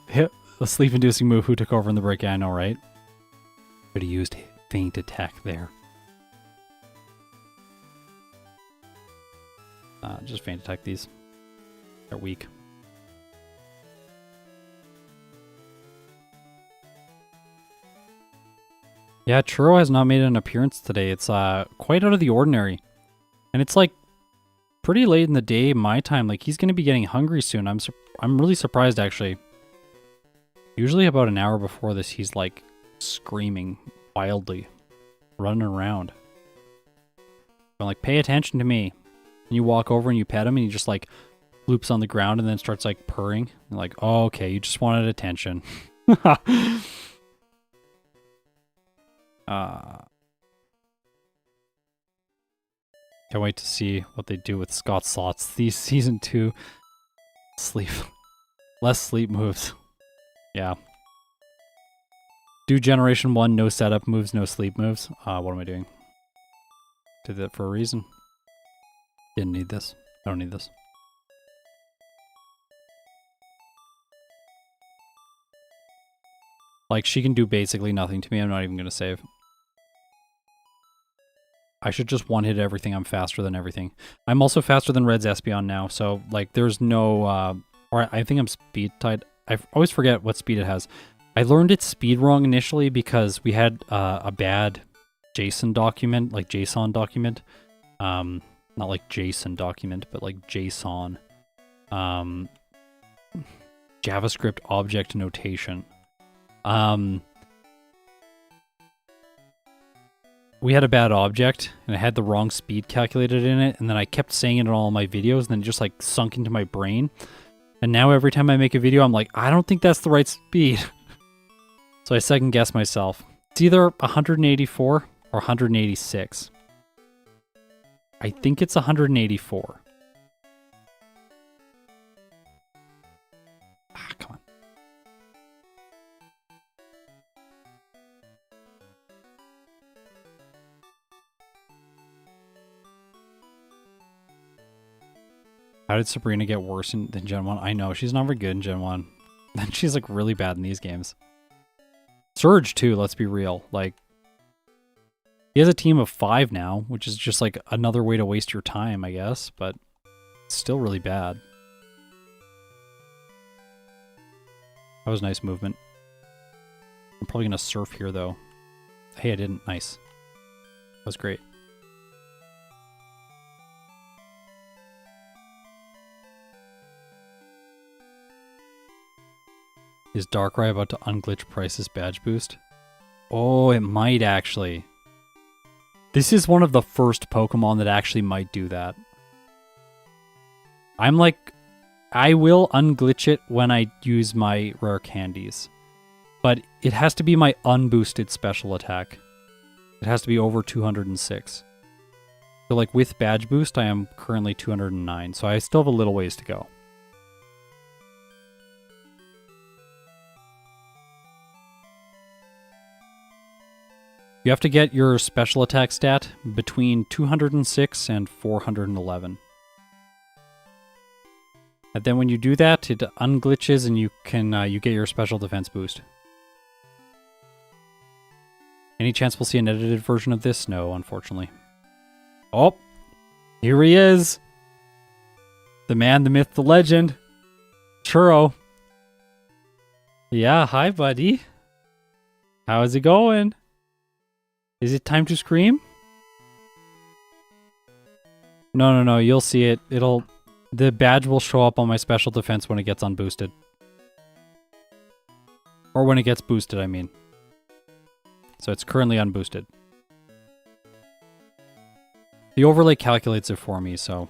a sleep-inducing move. Who took over in the break? Yeah, I know, right? Could have used Feint Attack there. Just Feint Attack these. They're weak. Yeah, Churro has not made an appearance today. It's quite out of the ordinary. And it's like pretty late in the day my time. Like he's going to be getting hungry soon. I'm really surprised actually. Usually about an hour before this he's like screaming wildly, running around. I'm like, pay attention to me. And you walk over and you pet him and he just like loops on the ground and then starts like purring. You're like, oh, okay, you just wanted attention. Can't wait to see what they do with Scott slots. These season 2 sleep. Less sleep moves. Yeah. Do generation 1, no setup moves, no sleep moves. What am I doing? Did that for a reason. Didn't need this. I don't need this. Like, she can do basically nothing to me. I'm not even going to save. I should just one-hit everything. I'm faster than everything. I'm also faster than Red's Espeon now, so, like, there's no... or I think I'm speed-tied. I always forget what speed it has. I learned its speed wrong initially because we had a bad JSON document, like JSON document. Not like JSON document, but like JSON. JavaScript object notation. we had a bad object and it had the wrong speed calculated in it, and then I kept saying it in all my videos, and then it just like sunk into my brain. And now every time I make a video, I'm like, I don't think that's the right speed. So I second guess myself. It's either 184 or 186. I think it's 184. Ah, come on. How did Sabrina get worse than Gen 1? I know, she's not very good in Gen 1. Then she's like really bad in these games. Surge too, let's be real. Like, he has a team of 5 now, which is just like another way to waste your time, I guess, but it's still really bad. That was nice movement. I'm probably gonna surf here though. Hey, I didn't. Nice. That was great. Is Darkrai about to unglitch Pryce's badge boost? Oh, it might actually. This is one of the first Pokemon that actually might do that. I'm like, I will unglitch it when I use my rare candies. But it has to be my unboosted special attack. It has to be over 206. So like with badge boost, I am currently 209. So I still have a little ways to go. You have to get your special attack stat between 206 and 411. And then when you do that, it unglitches and you can you get your special defense boost. Any chance we'll see an edited version of this? No, unfortunately. Oh, here he is. The man, the myth, the legend. Churro. Yeah, hi buddy. How's it going? Is it time to scream? No, you'll see it. The badge will show up on my special defense when it gets unboosted. Or when it gets boosted, I mean. So it's currently unboosted. The overlay calculates it for me, so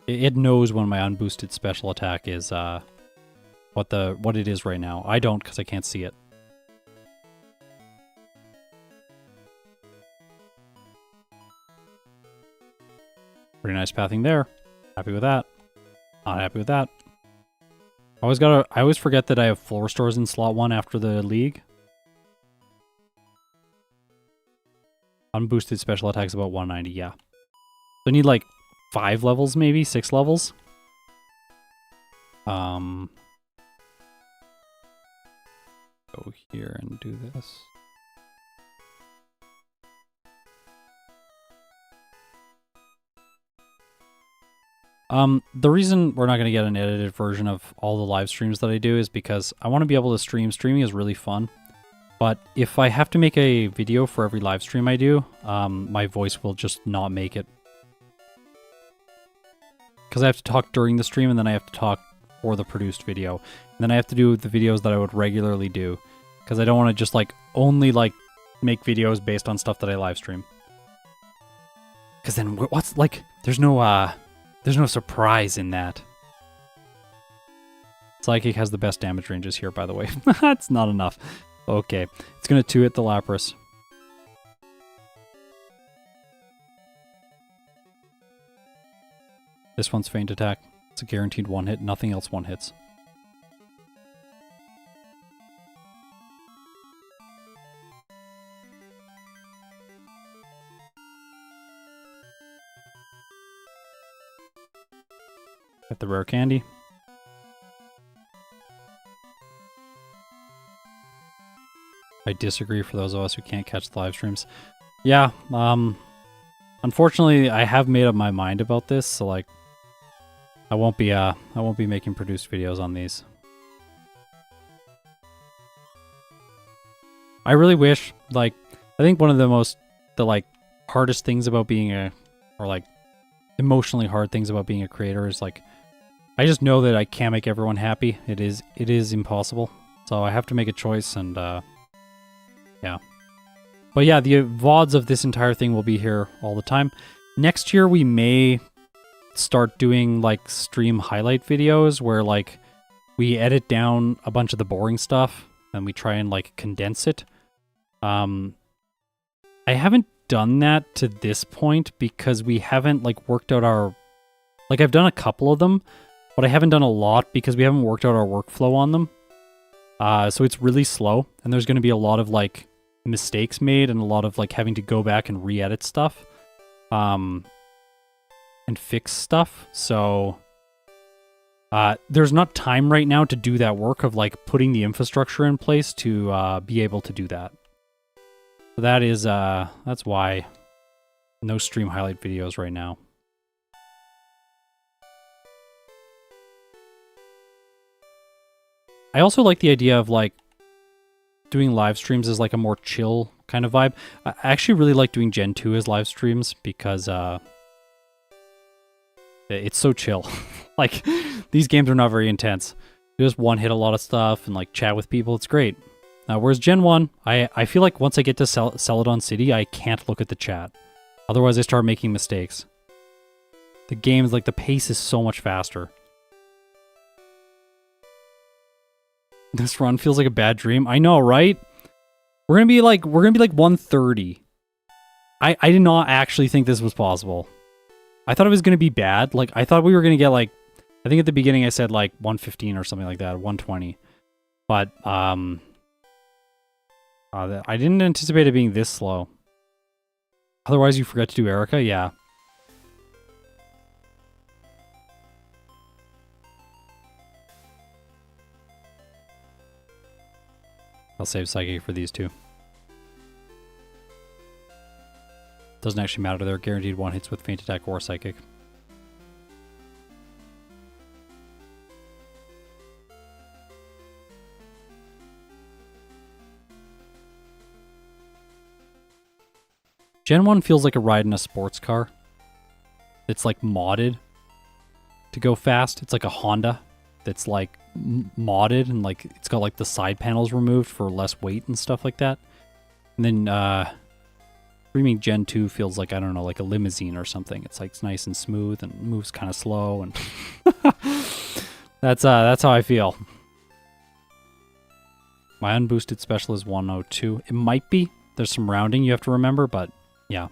it knows when my unboosted special attack is what it is right now. I don't, because I can't see it. Pretty nice pathing there. Happy with that. Not happy with that. I always forget that I have floor stores in slot 1 after the league. Unboosted special attacks about 190, yeah. So I need like 5 levels, maybe 6 levels. Go here and do this. The reason we're not going to get an edited version of all the live streams that I do is because I want to be able to stream. Streaming is really fun. But if I have to make a video for every live stream I do, my voice will just not make it. Because I have to talk during the stream, and then I have to talk for the produced video. And then I have to do the videos that I would regularly do. Because I don't want to just only make videos based on stuff that I live stream. Because then what's there's no surprise in that. Psychic has the best damage ranges here, by the way. That's not enough. Okay, it's going to 2-hit the Lapras. This one's Feint Attack. It's a guaranteed 1-hit. Nothing else 1-hits. Get the rare candy. I disagree for those of us who can't catch the live streams. Yeah, unfortunately I have made up my mind about this, so I won't be making produced videos on these. I really wish, I think one of the hardest things about being emotionally hard things about being a creator is I just know that I can't make everyone happy. It is impossible. So I have to make a choice, and yeah. But yeah, the VODs of this entire thing will be here all the time. Next year, we may start doing like stream highlight videos where like we edit down a bunch of the boring stuff and we try and like condense it. I haven't done that to this point because we haven't like worked out our, like I've done a couple of them, but I haven't done a lot because we haven't worked out our workflow on them. So it's really slow and there's going to be a lot of like mistakes made and a lot of like having to go back and re-edit stuff. And fix stuff. So there's not time right now to do that work of like putting the infrastructure in place to be able to do that. So that is that's why no stream highlight videos right now. I also like the idea of like doing live streams as like a more chill kind of vibe. I actually really like doing Gen 2 as live streams because it's so chill. Like, these games are not very intense. You just one-hit a lot of stuff and, like, chat with people. It's great. Whereas Gen 1, I feel like once I get to Celadon City, I can't look at the chat. Otherwise, I start making mistakes. The game's, like, the pace is so much faster. This run feels like a bad dream. I know, right? We're gonna be like 130. I did not actually think this was possible. I thought it was gonna be bad. Like, I thought we were gonna get like, I think at the beginning I said like 115 or something like that, 120. But I didn't anticipate it being this slow. Otherwise, you forget to do Erica? Yeah. I'll save Psychic for these two. Doesn't actually matter. They're guaranteed one hits with Feint Attack or Psychic. Gen 1 feels like a ride in a sports car. It's like modded to go fast. It's like a Honda that's like modded and like it's got like the side panels removed for less weight and stuff like that. And then streaming Gen 2 feels like, I don't know, like a limousine or something. It's like it's nice and smooth and moves kind of slow, and that's how I feel. My unboosted special is 102. It might be. There's some rounding you have to remember, but yeah.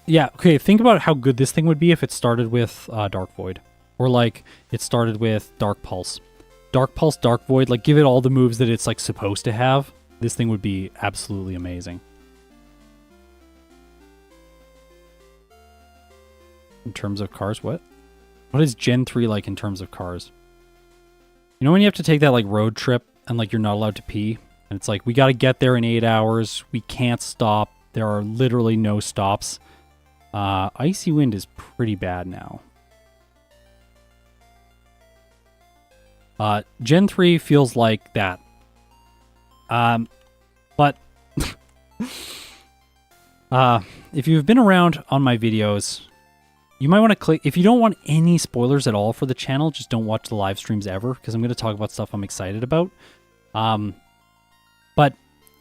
Yeah, okay, think about how good this thing would be if it started with Dark Void. Or, like, it started with Dark Pulse. Dark Pulse, Dark Void, like, give it all the moves that it's, like, supposed to have. This thing would be absolutely amazing. In terms of cars, what? What is Gen 3 like in terms of cars? You know when you have to take that, like, road trip and, like, you're not allowed to pee? And it's like, we gotta get there in 8 hours. We can't stop. There are literally no stops. Icy Wind is pretty bad now. Gen 3 feels like that. But if you've been around on my videos, you might want to click. If you don't want any spoilers at all for the channel, just don't watch the live streams ever, because I'm going to talk about stuff I'm excited about. But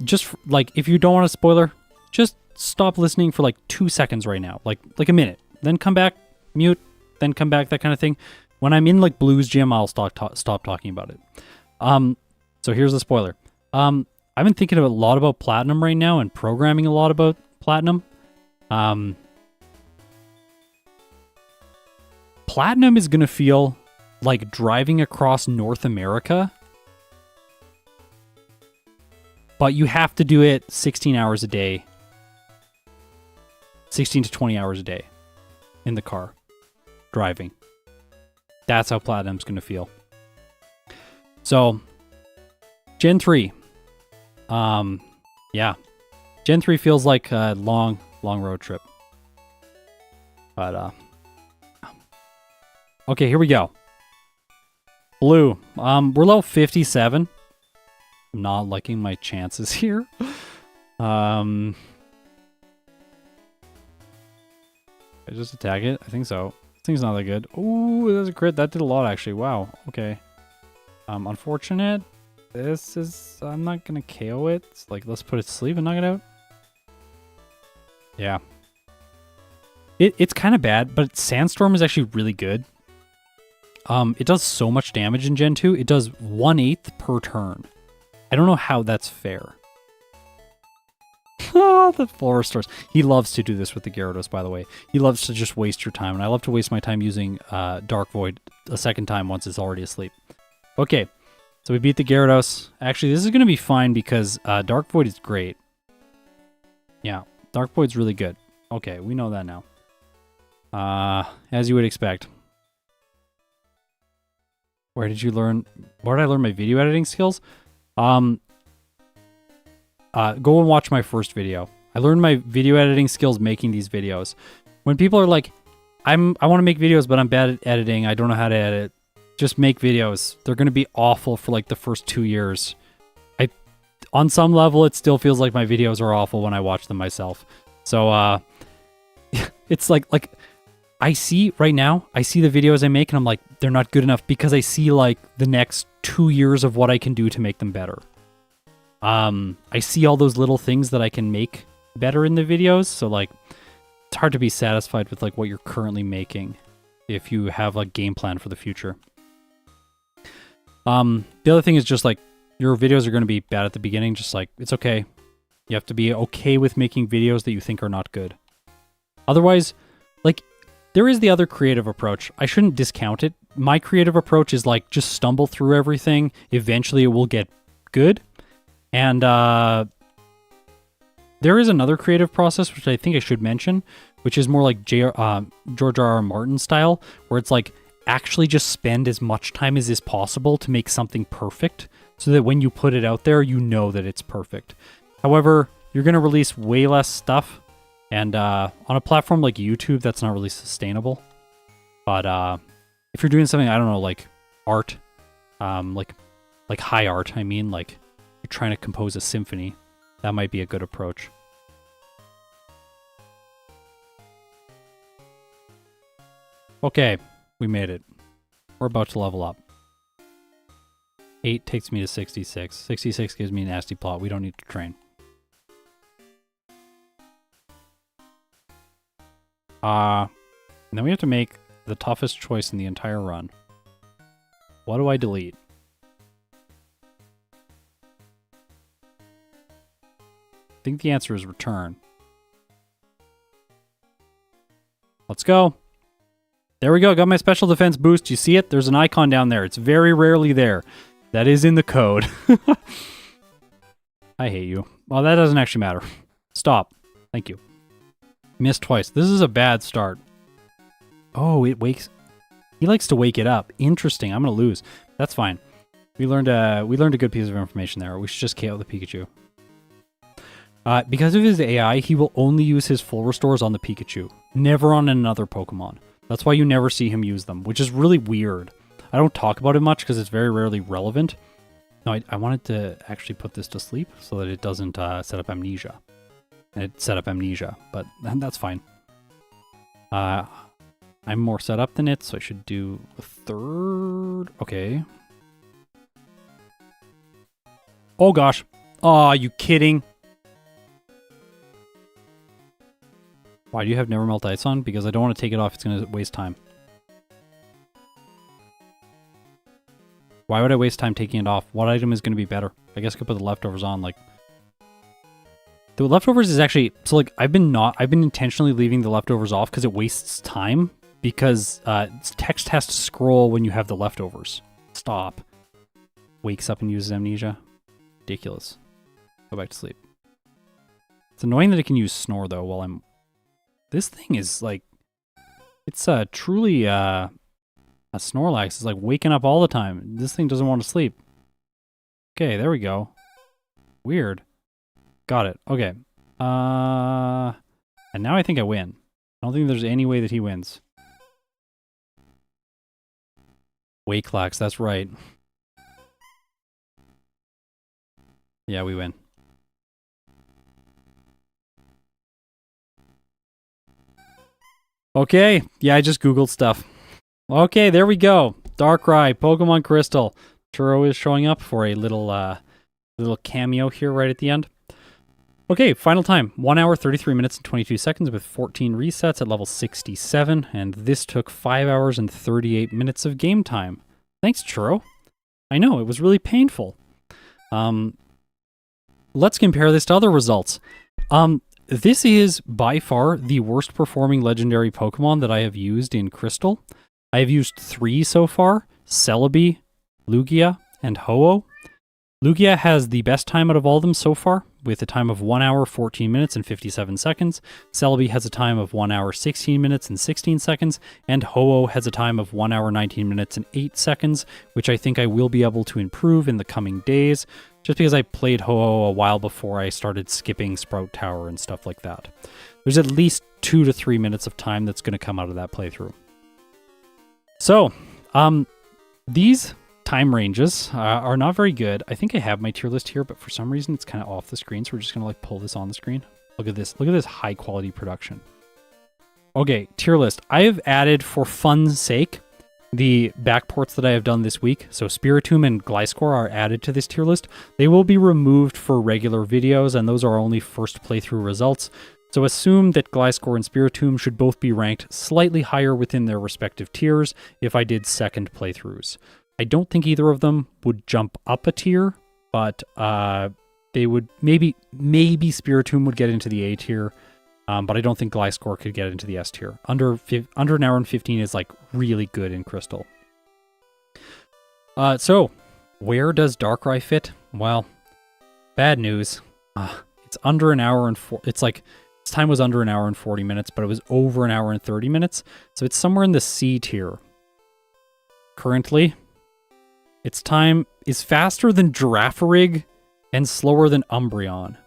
just like, if you don't want a spoiler, just stop listening for like 2 seconds right now, like a minute, then come back, mute, then come back, that kind of thing. When I'm in like Blues Gym, I'll stop talking about it. So here's the spoiler. I've been thinking a lot about Platinum right now and programming a lot about Platinum. Platinum is gonna feel like driving across North America, but you have to do it 16 hours a day. 16 to 20 hours a day in the car, driving. That's how Platinum's going to feel. So, Gen 3. Yeah. Gen 3 feels like a long road trip. But, okay, here we go. Blue. We're level 57. I'm not liking my chances here. I just attack it? I think so. This thing's not that good. Ooh, that's a crit. That did a lot, actually. Wow. Okay. Unfortunate. This is... I'm not gonna KO it. It's like, let's put it to sleep and knock it out. Yeah. It's kind of bad, but Sandstorm is actually really good. It does so much damage in Gen 2. It does 1/8 per turn. I don't know how that's fair. The full restores. He loves to do this with the Gyarados, by the way. He loves to just waste your time, and I love to waste my time using Dark Void a second time once it's already asleep. Okay, so we beat the Gyarados. Actually, this is going to be fine because Dark Void is great. Yeah, Dark Void's really good. Okay, we know that now. As you would expect. Where did you learn? Where did I learn my video editing skills? Go and watch my first video. I learned my video editing skills making these videos. When people are like, I want to make videos, but I'm bad at editing. I don't know how to edit. Just make videos. They're going to be awful for like the first 2 years. On some level, it still feels like my videos are awful when I watch them myself. So, it's like I see right now, I see the videos I make and I'm like, they're not good enough because I see like the next 2 years of what I can do to make them better. I see all those little things that I can make better in the videos. So like, it's hard to be satisfied with like what you're currently making if you have a game plan for the future. The other thing is just like, your videos are going to be bad at the beginning. Just like, it's okay. You have to be okay with making videos that you think are not good. Otherwise, like, there is the other creative approach. I shouldn't discount it. My creative approach is like, just stumble through everything. Eventually it will get good. And there is another creative process, which I think I should mention, which is more like George R.R. Martin style, where it's like, actually just spend as much time as is possible to make something perfect, so that when you put it out there, you know that it's perfect. However, you're going to release way less stuff, and on a platform like YouTube, that's not really sustainable. But if you're doing something, I don't know, like art, like high art, I mean, like you're trying to compose a symphony, that might be a good approach. Okay, we made it. We're about to level up. 8 takes me to 66. 66 gives me a nasty plot. We don't need to train. And then we have to make the toughest choice in the entire run. What do I delete? I think the answer is return. Let's go. There we go. Got my special defense boost. You see it? There's an icon down there. It's very rarely there. That is in the code. I hate you. Well, that doesn't actually matter. Stop. Thank you. Missed twice. This is a bad start. Oh, it wakes... He likes to wake it up. Interesting. I'm going to lose. That's fine. We learned a good piece of information there. We should just KO the Pikachu. Because of his AI, he will only use his full restores on the Pikachu. Never on another Pokemon. That's why you never see him use them, which is really weird. I don't talk about it much because it's very rarely relevant. No, I wanted to actually put this to sleep so that it doesn't set up amnesia. And it set up amnesia, but that's fine. I'm more set up than it, so I should do a third. Okay. Oh gosh. Oh, are you kidding? Why do you have Never Melt Ice on? Because I don't want to take it off. It's going to waste time. Why would I waste time taking it off? What item is going to be better? I guess I could put the leftovers on. Like, the leftovers is actually... So, like, I've been intentionally leaving the leftovers off because it wastes time. Because text has to scroll when you have the leftovers. Stop. Wakes up and uses amnesia. Ridiculous. Go back to sleep. It's annoying that it can use snore, though, while I'm... This thing is, like... It's truly... A Snorlax is like waking up all the time. This thing doesn't want to sleep. Okay, there we go. Weird. Got it. Okay. And now I think I win. I don't think there's any way that he wins. Wakelax, that's right. Yeah, we win. Okay, yeah, I just Googled stuff. Okay, there we go. Darkrai, Pokemon Crystal. Churro is showing up for a little cameo here right at the end. Okay, final time. 1 hour, 33 minutes, and 22 seconds with 14 resets at level 67, and this took 5 hours and 38 minutes of game time. Thanks, Churro. I know, it was really painful. Let's compare this to other results. This is by far the worst performing legendary Pokemon that I have used in Crystal. I have used 3 so far, Celebi, Lugia, and Ho-Oh. Lugia has the best time out of all of them so far, with a time of 1 hour, 14 minutes, and 57 seconds. Celebi has a time of 1 hour, 16 minutes, and 16 seconds. And Ho-Oh has a time of 1 hour, 19 minutes, and 8 seconds, which I think I will be able to improve in the coming days, just because I played Ho-Oh a while before I started skipping Sprout Tower and stuff like that. There's at least 2 to 3 minutes of time that's going to come out of that playthrough. So, these time ranges are not very good. I think I have my tier list here, but for some reason it's kind of off the screen, so we're just gonna like pull this on the screen. Look at this high quality production. Okay, tier list. I have added, for fun's sake, the backports that I have done this week. So Spiritomb and Gliscor are added to this tier list. They will be removed for regular videos, and those are only first playthrough results. So assume that Gliscor and Spiritomb should both be ranked slightly higher within their respective tiers if I did second playthroughs. I don't think either of them would jump up a tier, but they would maybe Spiritomb would get into the A tier, but I don't think Gliscor could get into the S tier. Under an hour and 15 is like really good in Crystal. So where does Darkrai fit? Well, bad news. It's under an hour and its time was under an hour and 40 minutes, but it was over an hour and 30 minutes, so it's somewhere in the C tier. Currently, its time is faster than Girafarig and slower than Umbreon.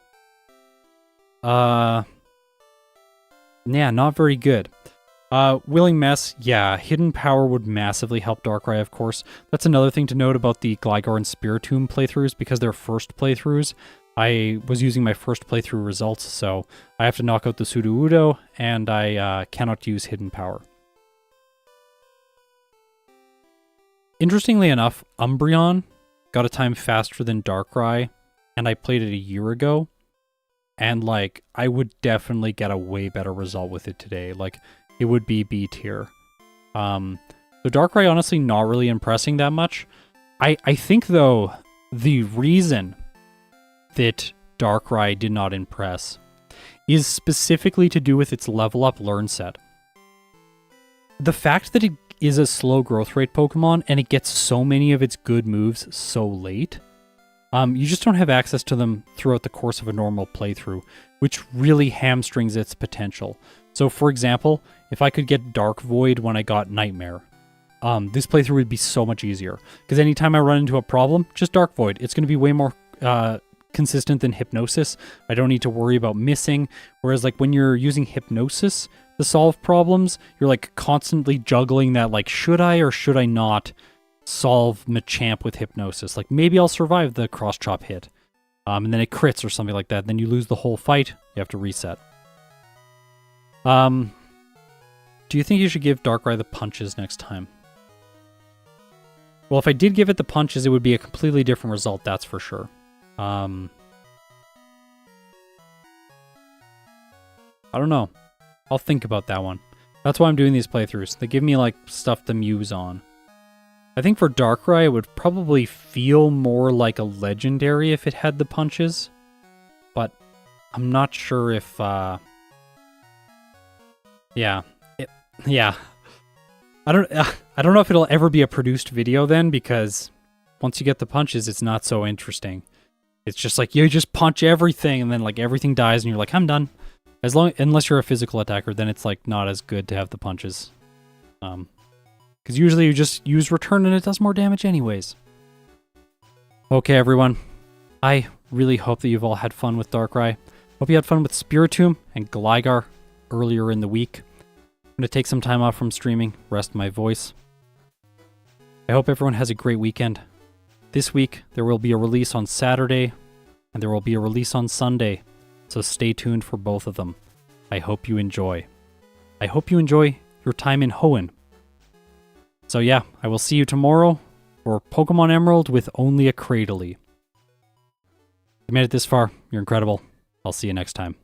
Yeah, not very good. Willing Mess, yeah, Hidden Power would massively help Darkrai, of course. That's another thing to note about the Gligar and Spiritomb playthroughs, because they're first playthroughs. I was using my first playthrough results, so I have to knock out the Sudowoodo, and I cannot use Hidden Power. Interestingly enough, Umbreon got a time faster than Darkrai, and I played it a year ago, and like I would definitely get a way better result with it today. Like it would be B tier. So Darkrai honestly not really impressing that much. I think though the reason that Darkrai did not impress is specifically to do with its level up learn set. The fact that it is a slow growth rate Pokemon and it gets so many of its good moves so late, you just don't have access to them throughout the course of a normal playthrough, which really hamstrings its potential. So for example, if I could get Dark Void when I got Nightmare, this playthrough would be so much easier, because anytime I run into a problem, just Dark Void. It's going to be way more consistent than Hypnosis. I don't need to worry about missing, whereas like when you're using Hypnosis to solve problems, you're like constantly juggling that, like, should I or should I not solve Machamp with Hypnosis? Like, maybe I'll survive the cross chop hit, and then it crits or something like that. Then you lose the whole fight. You have to reset. Do you think you should give Darkrai the punches next time? Well, if I did give it the punches, it would be a completely different result, that's for sure. I don't know. I'll think about that one. That's why I'm doing these playthroughs. They give me, like, stuff to muse on. I think for Darkrai, it would probably feel more like a legendary if it had the punches. But I'm not sure if, yeah. I don't know if it'll ever be a produced video then, because once you get the punches, it's not so interesting. It's just like, you just punch everything, and then, like, everything dies, and you're like, I'm done. Unless you're a physical attacker, then it's like not as good to have the punches. Because usually you just use return and it does more damage anyways. Okay, everyone. I really hope that you've all had fun with Darkrai. Hope you had fun with Spiritomb and Gligar earlier in the week. I'm going to take some time off from streaming, rest my voice. I hope everyone has a great weekend. This week, there will be a release on Saturday, and there will be a release on Sunday. So stay tuned for both of them. I hope you enjoy. I hope you enjoy your time in Hoenn. So yeah, I will see you tomorrow for Pokemon Emerald with only a Cradily. If you made it this far, you're incredible. I'll see you next time.